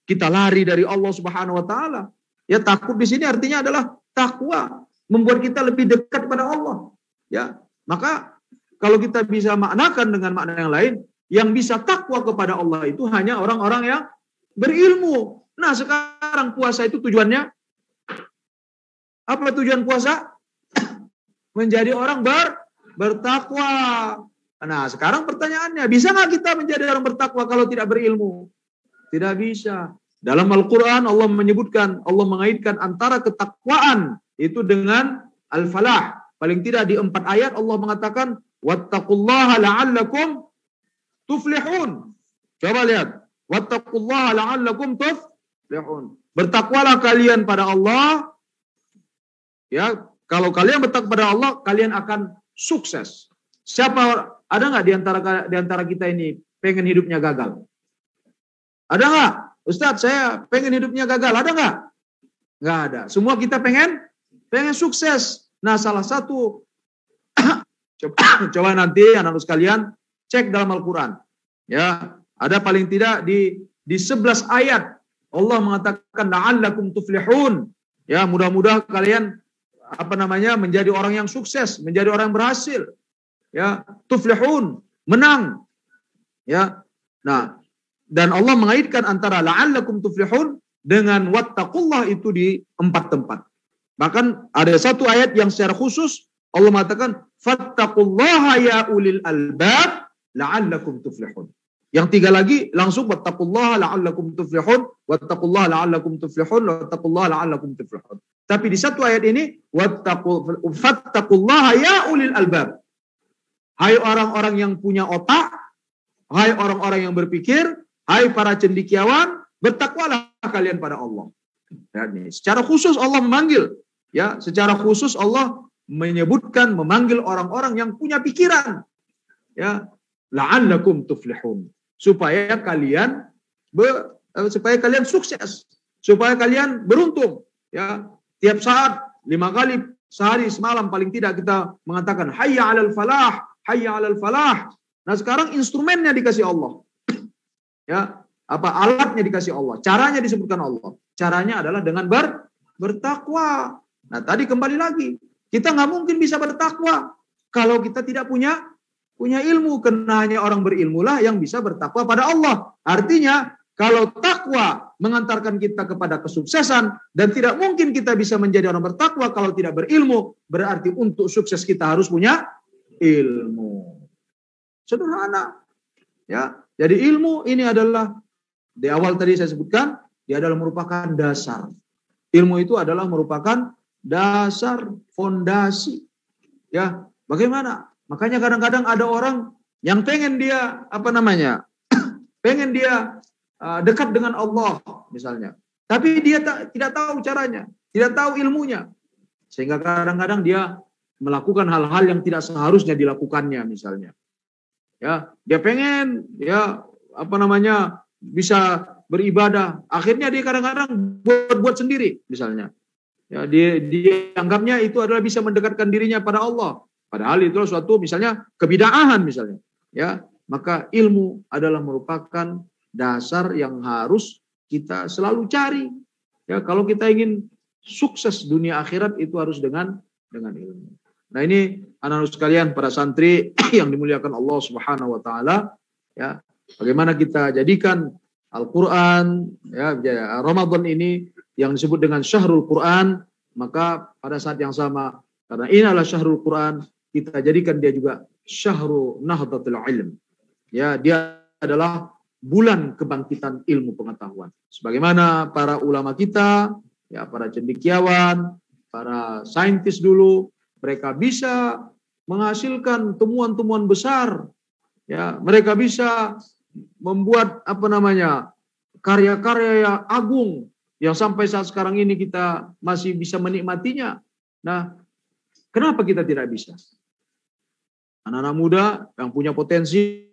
kita lari dari Allah Subhanahu wa taala. Ya, takut di sini artinya adalah takwa. membuat kita lebih dekat kepada Allah. Ya, maka kalau kita bisa maknakan dengan makna yang lain, yang bisa takwa kepada Allah itu hanya orang-orang yang berilmu. Nah, sekarang puasa itu tujuannya apa? Tujuan puasa? Menjadi orang bertakwa. Nah, sekarang pertanyaannya, bisa nggak kita menjadi orang bertakwa kalau tidak berilmu? Tidak bisa. Dalam Al-Quran Allah menyebutkan, Allah mengaitkan antara ketakwaan itu dengan al-falah. Paling tidak di 4 ayat Allah mengatakan, wattaqullaha la'allakum tuflihun. Coba lihat. Wattaqullaha la'allakum tuflihun. Bertakwalah kalian pada Allah. Ya, kalau kalian bertakwa pada Allah, kalian akan sukses. Siapa, ada nggak di antara kita ini pengen hidupnya gagal? Ada nggak? Ustadz, saya pengen hidupnya gagal. Ada nggak? Nggak ada. Semua kita pengen sukses. Nah, salah satu coba nanti anak-anak sekalian cek dalam Al-Quran. Ya, ada paling tidak di 11 ayat Allah mengatakan la'allakum tuflihun. Ya, mudah-mudahan kalian menjadi orang yang sukses, menjadi orang yang berhasil. Ya, tuflihun, menang. Ya. Nah, dan Allah mengaitkan antara la'allakum tuflihun dengan wattaqullah itu di 4 tempat. Bahkan ada satu ayat yang secara khusus Allah mengatakan fattaqullaha ya ulil albab la'allakum tuflihun. Yang 3 lagi langsung wattaqullaha la'allakum tuflihun, wattaqullaha la'allakum tuflihun, wattaqullaha la'allakum tuflihun. Tapi di satu ayat ini fattaqullaha ya ulil albab. Hai orang-orang yang punya otak, hai orang-orang yang berpikir, hai para cendekiawan, bertakwalah kalian pada Allah. Ya, ini secara khusus Allah memanggil, ya, secara khusus Allah menyebutkan, memanggil orang-orang yang punya pikiran, ya, la'allakum tuflihun, supaya kalian sukses, supaya kalian beruntung, ya. Tiap saat 5 kali sehari semalam paling tidak kita mengatakan hayya 'alal falah, hayya 'alal falah. Nah, sekarang instrumennya dikasih Allah. Ya, alatnya dikasih Allah, caranya disebutkan Allah. Caranya adalah dengan bertakwa. Nah, tadi kembali lagi, kita nggak mungkin bisa bertakwa kalau kita tidak punya ilmu, karena hanya orang berilmulah yang bisa bertakwa pada Allah. Artinya, kalau takwa mengantarkan kita kepada kesuksesan dan tidak mungkin kita bisa menjadi orang bertakwa kalau tidak berilmu, berarti untuk sukses kita harus punya ilmu. Sederhana. Ya, jadi ilmu ini adalah di awal tadi saya sebutkan, dia adalah merupakan dasar. Ilmu itu adalah merupakan dasar, fondasi. Ya, bagaimana? Makanya kadang-kadang ada orang yang pengen dia pengen dia dekat dengan Allah misalnya, tapi dia tidak tahu caranya, tidak tahu ilmunya, sehingga kadang-kadang dia melakukan hal-hal yang tidak seharusnya dilakukannya misalnya. Ya, dia pengen bisa beribadah, akhirnya dia kadang-kadang buat sendiri misalnya. Ya, dia anggapnya itu adalah bisa mendekatkan dirinya pada Allah, padahal itu suatu misalnya kebid'ahan misalnya. Ya, maka ilmu adalah merupakan dasar yang harus kita selalu cari. Ya, kalau kita ingin sukses dunia akhirat itu harus dengan ilmu. Nah, ini anak-anak sekalian, para santri yang dimuliakan Allah Subhanahu wa taala, ya, bagaimana kita jadikan Al-Qur'an, ya, Ramadan ini yang disebut dengan Syahrul Quran, maka pada saat yang sama, karena ini adalah Syahrul Quran, kita jadikan dia juga Syahrul Nahdlatul Ilm. Ya, dia adalah bulan kebangkitan ilmu pengetahuan. Sebagaimana para ulama kita, ya, para cendekiawan, para saintis dulu, mereka bisa menghasilkan temuan-temuan besar. Ya, mereka bisa membuat karya-karya yang agung yang sampai saat sekarang ini kita masih bisa menikmatinya. Nah, kenapa kita tidak bisa? Anak-anak muda yang punya potensi,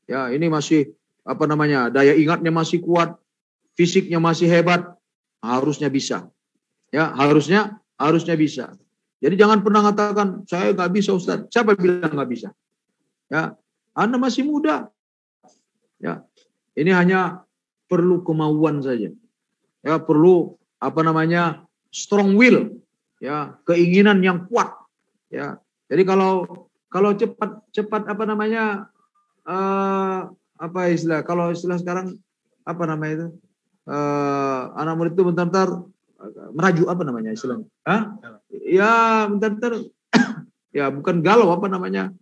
ya, ini masih daya ingatnya masih kuat, fisiknya masih hebat, harusnya bisa. Ya, harusnya bisa. Jadi jangan pernah mengatakan saya nggak bisa, Ustaz. Siapa bilang nggak bisa? Ya, Anda masih muda. Ya, ini hanya perlu kemauan saja. Ya, perlu strong will. ya, keinginan yang kuat, ya. Jadi kalau cepat apa namanya, apa istilah, kalau istilah sekarang apa namanya itu, anak murid itu bentar-bentar merajuk, apa namanya istilahnya? Hah? Ya bentar-bentar ya bukan galau, apa namanya,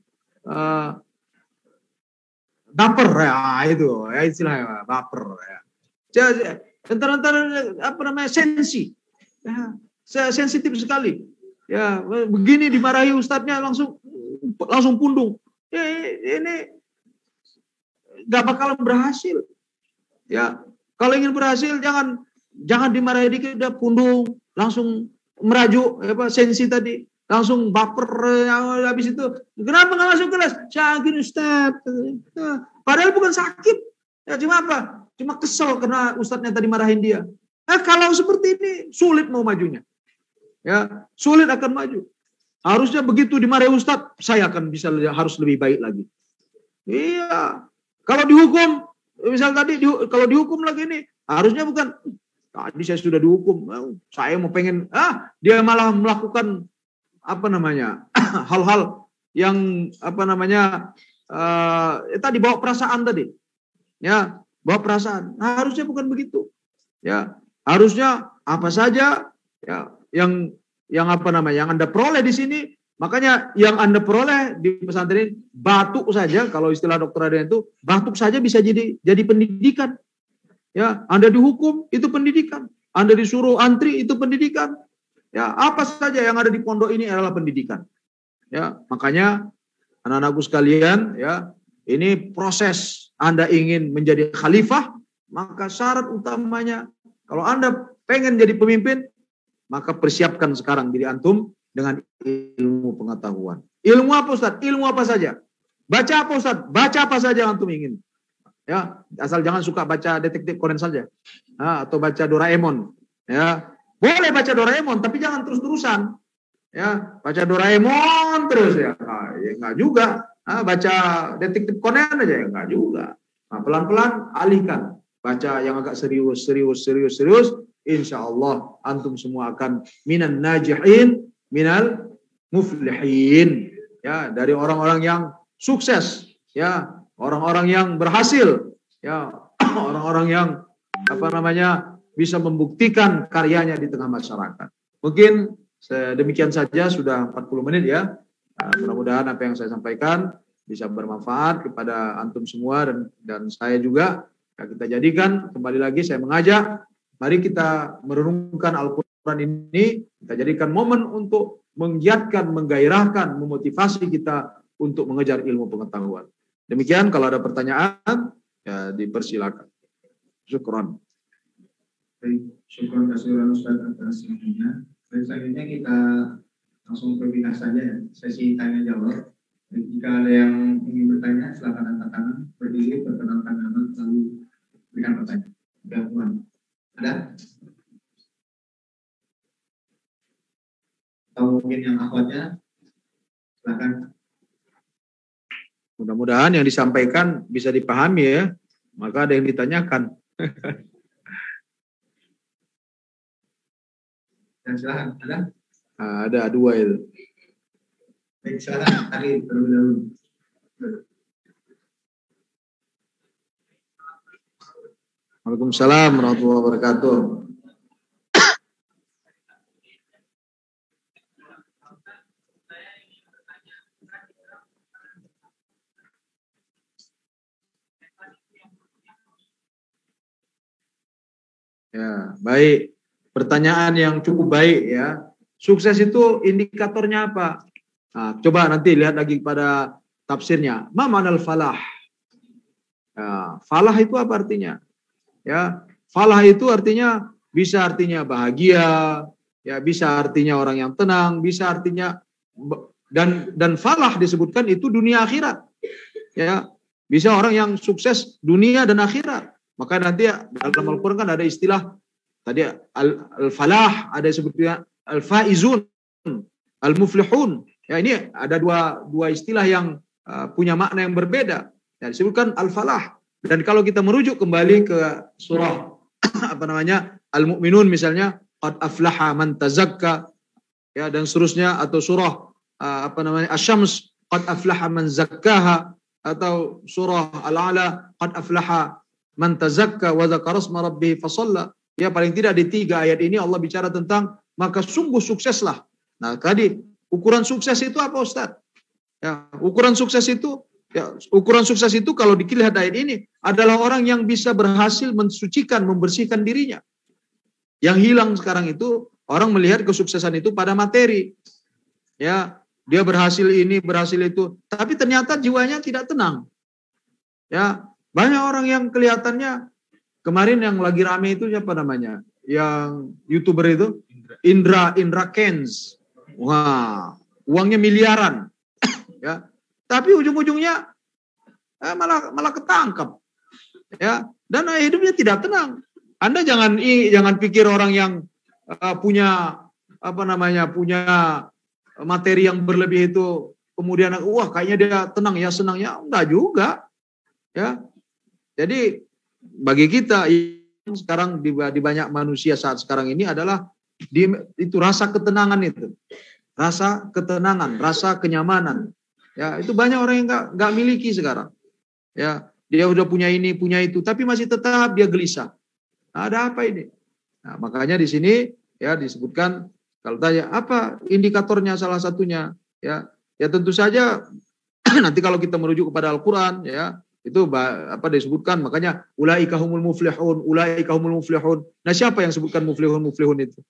baper ya, itu ya istilahnya baper ya. Bentar-bentar apa namanya, sensi, ya, sensitif sekali. Ya begini dimarahi ustadznya langsung pundung. Ya, ini gak bakalan berhasil. Ya, kalau ingin berhasil jangan dimarahi dikit udah pundung, langsung merajuk, apa sensi tadi, langsung baper. Habis itu kenapa nggak masuk kelas? Sakit Ustaz. Padahal bukan sakit, ya cuma apa? Cuma kesel karena ustadznya tadi marahin dia. Nah, kalau seperti ini sulit mau majunya, ya sulit akan maju. Harusnya begitu dimarahi ustadz, saya akan bisa harus lebih baik lagi. Iya, kalau dihukum, misal tadi kalau dihukum lagi ini, harusnya bukan tadi saya sudah dihukum, saya mau pengen, dia malah melakukan apa namanya hal-hal yang apa namanya tadi bawa perasaan tadi, ya bawa perasaan. Nah, harusnya bukan begitu, ya harusnya apa saja ya yang apa namanya yang Anda peroleh di sini. Makanya yang Anda peroleh di pesantren batuk saja, kalau istilah dokter ada itu, batuk saja bisa jadi pendidikan. Ya, Anda dihukum itu pendidikan. Anda disuruh antri itu pendidikan. Ya, apa saja yang ada di pondok ini adalah pendidikan. Ya, makanya anak-anakku sekalian, ya, ini proses Anda ingin menjadi khalifah, maka syarat utamanya kalau Anda pengen jadi pemimpin, maka persiapkan sekarang diri antum dengan ilmu pengetahuan. Ilmu apa Ustaz? Ilmu apa saja. Baca apa Ustaz? Baca apa saja yang antum ingin. Ya, asal jangan suka baca detektif Conan saja. Atau baca Doraemon. Ya, boleh baca Doraemon tapi jangan terus-terusan. Ya, baca Doraemon terus ya. Ya enggak juga. Baca detektif Conan aja ya enggak juga. Nah, pelan-pelan alihkan. Baca yang agak serius. Insya Allah antum semua akan minan najihin minal muflihin, ya, dari orang-orang yang sukses, ya, orang-orang yang berhasil, ya, orang-orang yang apa namanya bisa membuktikan karyanya di tengah masyarakat. Mungkin demikian saja, sudah 40 menit ya. Mudah-mudahan apa yang saya sampaikan bisa bermanfaat kepada antum semua dan saya juga. Ya, kita jadikan kembali lagi saya mengajak, mari kita merenungkan Al-Quran ini, kita jadikan momen untuk menggiatkan, menggairahkan, memotivasi kita untuk mengejar ilmu pengetahuan. Demikian, kalau ada pertanyaan, ya dipersilakan. Syukron. Baik, syukron kasihan Ustaz atas ilmunya. Baik, selanjutnya kita langsung berpindah saja ya, sesi tanya jawab. Jika ada yang ingin bertanya, silakan angkat tangan, berdiri, perkenalkan nama, lalu berikan pertanyaan. Gangguan. Ada? Atau mungkin yang akhwatnya, silakan. Mudah-mudahan yang disampaikan bisa dipahami ya. Maka ada yang ditanyakan. Dan silakan, ada? Ada 2 itu. Baik, silakan Ari terlebih dahulu. Waalaikumsalam warahmatullahi wabarakatuh. Ya, baik. Pertanyaan yang cukup baik ya. Sukses itu indikatornya apa? Nah, coba nanti lihat lagi pada tafsirnya. Ma ma'nal falah? Ya, falah itu apa artinya? Ya, falah itu artinya bisa artinya bahagia, ya bisa artinya orang yang tenang, bisa artinya dan falah disebutkan itu dunia akhirat. Ya, bisa orang yang sukses dunia dan akhirat. Maka nanti dalam Al-Qur'an kan ada istilah tadi al-falah, ada sebutnya al-faizun, al-muflihun. Ya, ini ada dua istilah yang punya makna yang berbeda. Ya, disebutkan al-falah. Dan kalau kita merujuk kembali ke surah apa namanya Al-Mu'minun misalnya, qad aflaha man tazakka, ya, dan seterusnya, atau surah Asy-Syams qad aflaha man zakkaha, atau surah Al-A'la qad aflaha man tazakka wa dzakara asma rabbih fasalla. Ya, paling tidak di 3 ayat ini Allah bicara tentang maka sungguh sukseslah. Nah, tadi ukuran sukses itu apa, Ustaz? Ya, ukuran sukses itu kalau dilihat ayat ini adalah orang yang bisa berhasil mensucikan, membersihkan dirinya. Yang hilang sekarang itu orang melihat kesuksesan itu pada materi. Ya, dia berhasil ini, berhasil itu, tapi ternyata jiwanya tidak tenang. Ya, banyak orang yang kelihatannya kemarin yang lagi rame itu siapa namanya? Yang YouTuber itu Indra Kents. Wah, uangnya miliaran. Ya. Tapi ujung-ujungnya malah ketangkap. Ya, dan hidupnya tidak tenang. Anda jangan pikir orang yang punya punya materi yang berlebih itu kemudian wah kayaknya dia tenang ya, senangnya. Enggak juga. Ya. Jadi bagi kita sekarang di banyak manusia saat sekarang ini adalah itu rasa ketenangan itu. Rasa ketenangan, rasa kenyamanan. Ya, itu banyak orang yang enggak miliki sekarang. Ya, dia udah punya ini, punya itu, tapi masih tetap dia gelisah. Nah, ada apa ini? Nah, makanya di sini ya disebutkan, kalau tanya apa indikatornya, salah satunya ya tentu saja nanti kalau kita merujuk kepada Al-Qur'an ya itu disebutkan, makanya ulaika humul muflihun. Nah, siapa yang sebutkan muflihun itu?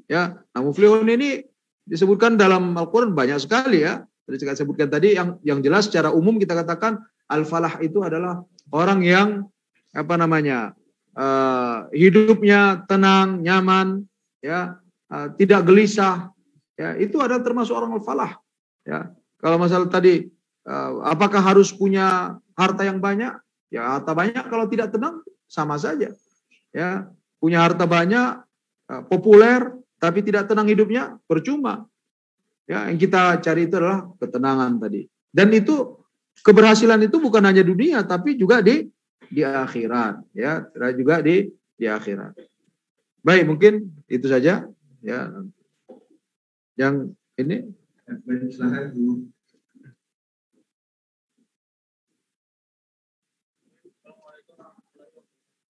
Ya, nah muflihun ini disebutkan dalam Al-Qur'an banyak sekali ya. Tadi saya sebutkan tadi yang jelas secara umum kita katakan al-falah itu adalah orang yang hidupnya tenang, nyaman, ya, tidak gelisah, ya, itu adalah termasuk orang al-falah. Ya, kalau masalah tadi, apakah harus punya harta yang banyak? Ya, harta banyak kalau tidak tenang sama saja. Ya, punya harta banyak, populer, tapi tidak tenang hidupnya, percuma. Ya, yang kita cari itu adalah ketenangan tadi. Dan itu keberhasilan itu bukan hanya dunia, tapi juga di akhirat, ya, juga di akhirat. Baik, mungkin itu saja, ya. Yang ini.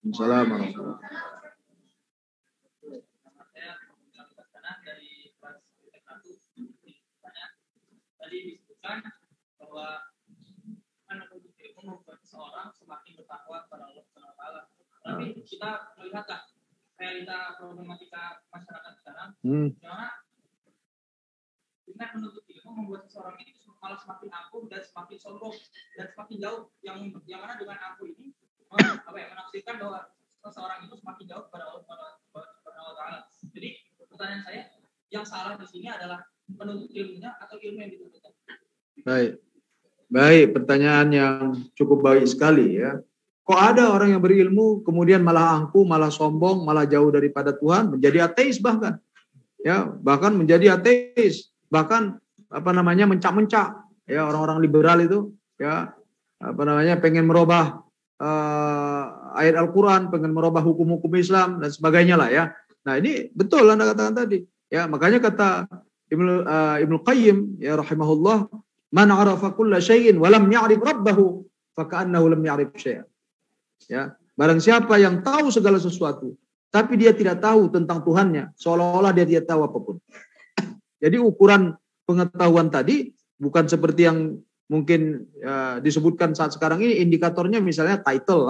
Assalamualaikum. Tadi disebutkan bahwa membuat seseorang semakin bertakwa kepada Allah Subhanahu wa taala. Tapi kita melihatlah realita problematika masyarakat sekarang, karena dengan menuntut ilmu membuat seseorang itu malah semakin angkuh dan semakin sombong dan semakin jauh, yang mana dengan angkuh ini menafsirkan bahwa seseorang itu semakin jauh kepada Allah Subhanahu wa taala. Jadi pertanyaan saya, yang salah di sini adalah penuntut ilmunya atau ilmu yang dituntutkan? Baik, pertanyaan yang cukup baik sekali ya. Kok ada orang yang berilmu kemudian malah angkuh, malah sombong, malah jauh daripada Tuhan, menjadi ateis bahkan. Ya, bahkan menjadi ateis, bahkan mencak-mencak. Ya, orang-orang liberal itu ya pengen merubah ayat Al-Qur'an, pengen merubah hukum-hukum Islam dan sebagainya lah ya. Nah, ini betul Anda katakan tadi. Ya, makanya kata Ibnu Qayyim ya rahimahullah, man arafa kulla syai'in wa lam ya'rif rabbahu fa ka'annahu lam ya'rif syai'an. Ya, barang siapa yang tahu segala sesuatu tapi dia tidak tahu tentang Tuhannya, seolah-olah dia tidak tahu apapun. Jadi ukuran pengetahuan tadi bukan seperti yang mungkin disebutkan saat sekarang ini, indikatornya misalnya title,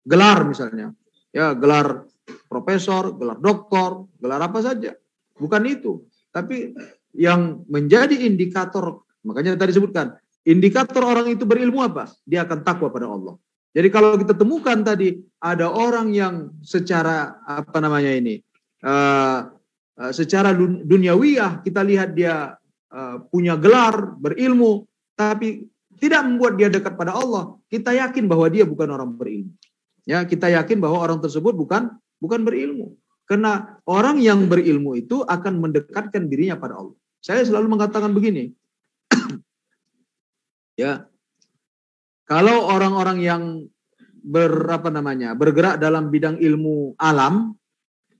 gelar misalnya. Ya, gelar profesor, gelar doktor, gelar apa saja. Bukan itu. Tapi yang menjadi indikator, makanya tadi disebutkan, indikator orang itu berilmu apa? Dia akan takwa pada Allah. Jadi kalau kita temukan tadi ada orang yang secara secara duniawiyah kita lihat dia punya gelar, berilmu, tapi tidak membuat dia dekat pada Allah, kita yakin bahwa dia bukan orang berilmu. Ya, kita yakin bahwa orang tersebut bukan berilmu. Karena orang yang berilmu itu akan mendekatkan dirinya pada Allah. Saya selalu mengatakan begini. Ya. Kalau orang-orang yang bergerak dalam bidang ilmu alam,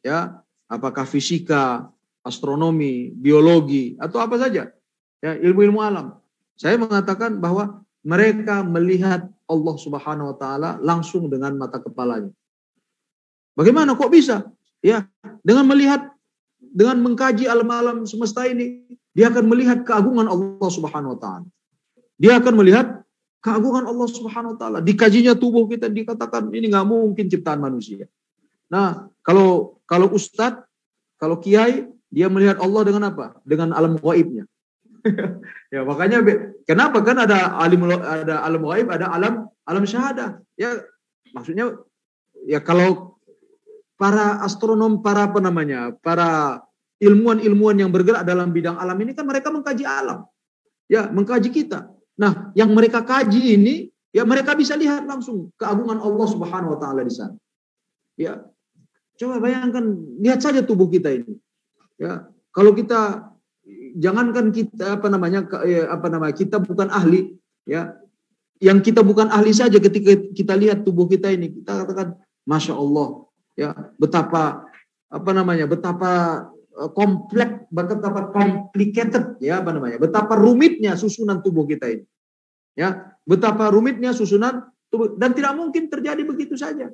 ya, apakah fisika, astronomi, biologi, atau apa saja, ya, ilmu-ilmu alam. Saya mengatakan bahwa mereka melihat Allah Subhanahu wa taala langsung dengan mata kepalanya. Bagaimana kok bisa? Ya, dengan mengkaji alam-alam semesta ini, dia akan melihat keagungan Allah Subhanahu wa taala. Dia akan melihat keagungan Allah Subhanahu wa taala. Dikajinya tubuh kita, dikatakan ini nggak mungkin ciptaan manusia. Nah, kalau ustadz, kalau kiai, dia melihat Allah dengan apa? Dengan alam gaibnya. Ya, makanya kenapa kan ada alam gaib, ada alam syahadah. Ya, maksudnya ya kalau para astronom, para ilmuwan yang bergerak dalam bidang alam ini kan mereka mengkaji alam. Ya, mengkaji kita. Nah, yang mereka kaji ini, ya mereka bisa lihat langsung keagungan Allah Subhanahu wa taala di sana. Ya. Coba bayangkan, lihat saja tubuh kita ini. Ya, kalau kita jangankan kita kita bukan ahli, ya. Yang kita bukan ahli saja ketika kita lihat tubuh kita ini, kita katakan Masya Allah, ya, betapa kompleks, betapa complicated, ya, betapa rumitnya susunan tubuh kita ini. Ya, betapa rumitnya susunan tubuh, dan tidak mungkin terjadi begitu saja.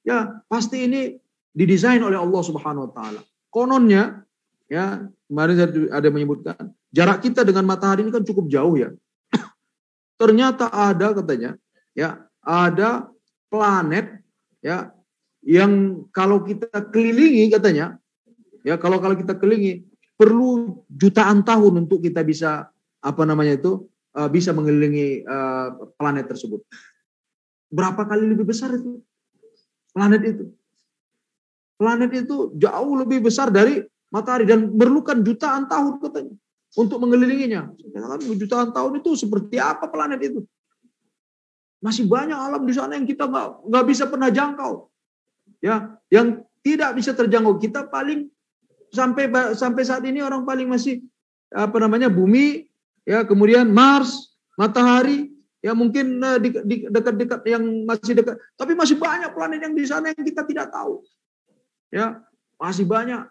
Ya, pasti ini didesain oleh Allah Subhanahu wa taala. Kononnya, ya, kemarin ada menyebutkan jarak kita dengan matahari ini kan cukup jauh, ya. Ternyata ada katanya, ya, ada planet, ya, yang kalau kita kelilingi katanya, ya, kalau kita kelilingi perlu jutaan tahun untuk kita bisa bisa mengelilingi planet tersebut. Berapa kali lebih besar itu planet itu? Planet itu jauh lebih besar dari matahari dan memerlukan jutaan tahun katanya untuk mengelilinginya. Jutaan tahun itu seperti apa planet itu? Masih banyak alam di sana yang kita nggak bisa pernah jangkau. Ya, yang tidak bisa terjangkau. Kita paling sampai saat ini orang paling masih bumi, ya, kemudian Mars, matahari, ya mungkin di dekat-dekat yang masih dekat. Tapi masih banyak planet yang di sana yang kita tidak tahu. Ya, masih banyak.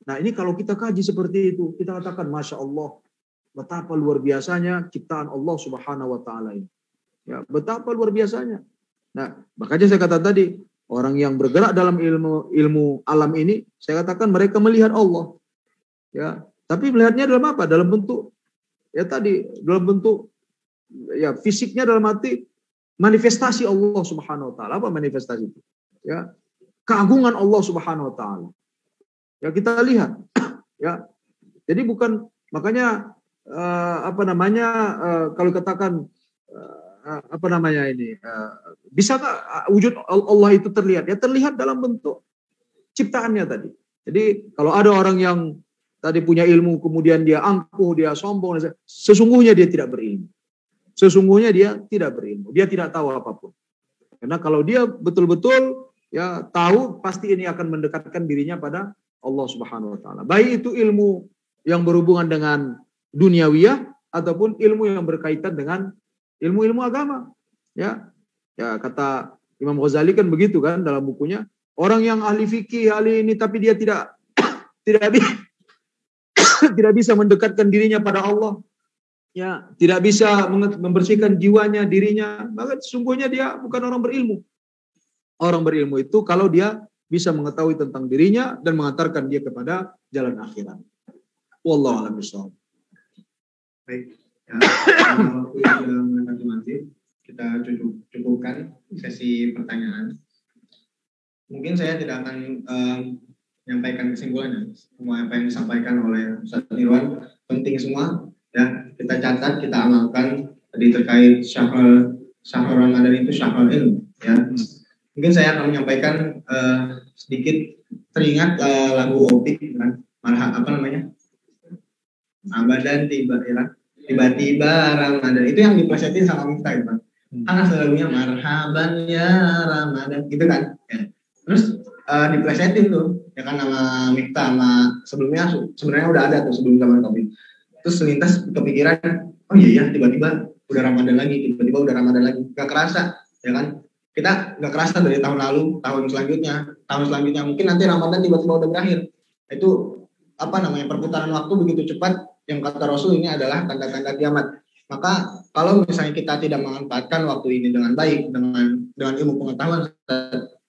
Nah, ini kalau kita kaji seperti itu, kita katakan Masya Allah, betapa luar biasanya ciptaan Allah Subhanahu wa taala ini. Ya, betapa luar biasanya. Nah, makanya saya kata tadi, orang yang bergerak dalam ilmu alam ini, saya katakan mereka melihat Allah. Ya, tapi melihatnya dalam apa? Dalam bentuk, ya tadi, dalam bentuk, ya, fisiknya, dalam arti manifestasi Allah Subhanahu wa taala. Apa manifestasi itu? Ya, keagungan Allah Subhanahu wa taala. Ya, kita lihat. Ya. Jadi bukan, makanya kalau katakan bisakah wujud Allah itu terlihat? Ya, terlihat dalam bentuk ciptaannya tadi. Jadi kalau ada orang yang tadi punya ilmu kemudian dia angkuh, dia sombong, sesungguhnya dia tidak berilmu. Sesungguhnya dia tidak berilmu. Dia tidak tahu apapun. Karena kalau dia betul-betul, ya, tahu, pasti ini akan mendekatkan dirinya pada Allah Subhanahu wa taala. Baik itu ilmu yang berhubungan dengan duniawiyah ataupun ilmu yang berkaitan dengan ilmu-ilmu agama. Ya. Ya, kata Imam Ghazali kan begitu kan dalam bukunya, orang yang ahli fikih, ahli ini, tapi dia tidak bisa mendekatkan dirinya pada Allah. Ya, tidak bisa membersihkan jiwanya, dirinya, maka sesungguhnya dia bukan orang berilmu. Orang berilmu itu kalau dia bisa mengetahui tentang dirinya dan mengantarkan dia kepada jalan akhirat. Wallahu a'lam bishawab. Baik, ya, waktu yang sudah mendekati, kita cukupkan sesi pertanyaan. Mungkin saya tidak akan menyampaikan kesimpulannya. Semua apa yang disampaikan oleh Ustaz Nirwan penting semua. Ya, kita catat, kita amalkan. Tadi terkait syahrul Ramadan itu syahrul ilmu. Ya. Mungkin saya akan menyampaikan sedikit teringat lagu Opik kan, Ramadan tiba-tiba Ramadan itu yang diplesetin sama Miftah kan. Kan lagunya marhaban ya Ramadan gitu kan. Ya. Terus diplesetin tuh ya kan nama Miftah, sama sebelumnya sebenarnya udah ada tuh sebelum zaman Opik. Terus selintas kepikiran, oh iya tiba-tiba udah Ramadan lagi, gak kerasa ya kan. Kita nggak kerasa dari tahun lalu, tahun selanjutnya mungkin nanti Ramadan tiba-tiba udah berakhir. Itu perputaran waktu begitu cepat, yang kata Rasul ini adalah tanda-tanda kiamat. Maka kalau misalnya kita tidak memanfaatkan waktu ini dengan baik, dengan ilmu pengetahuan,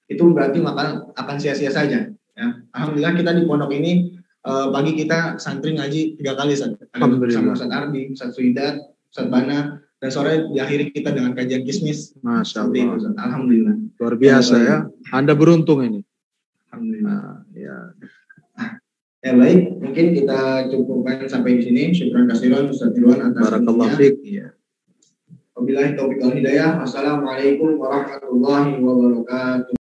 itu berarti maka akan sia-sia saja. Ya. Alhamdulillah kita di pondok ini pagi kita santri ngaji 3 kali, sama Ustaz Ardi, Ustaz Suidat, Ustaz Bana, dan sore diakhiri kita dengan kajian kismis. Masya Allah. Itu, alhamdulillah. Luar biasa ya. Anda beruntung ini. Alhamdulillah. Ya. Ya baik, mungkin kita cukupkan sampai di sini. Syukran kasiran Ustaz Ridwan atas Barakallahu fiik. Ya. Wabillahi taufiq wal hidayah. Wassalamualaikum warahmatullahi wabarakatuh.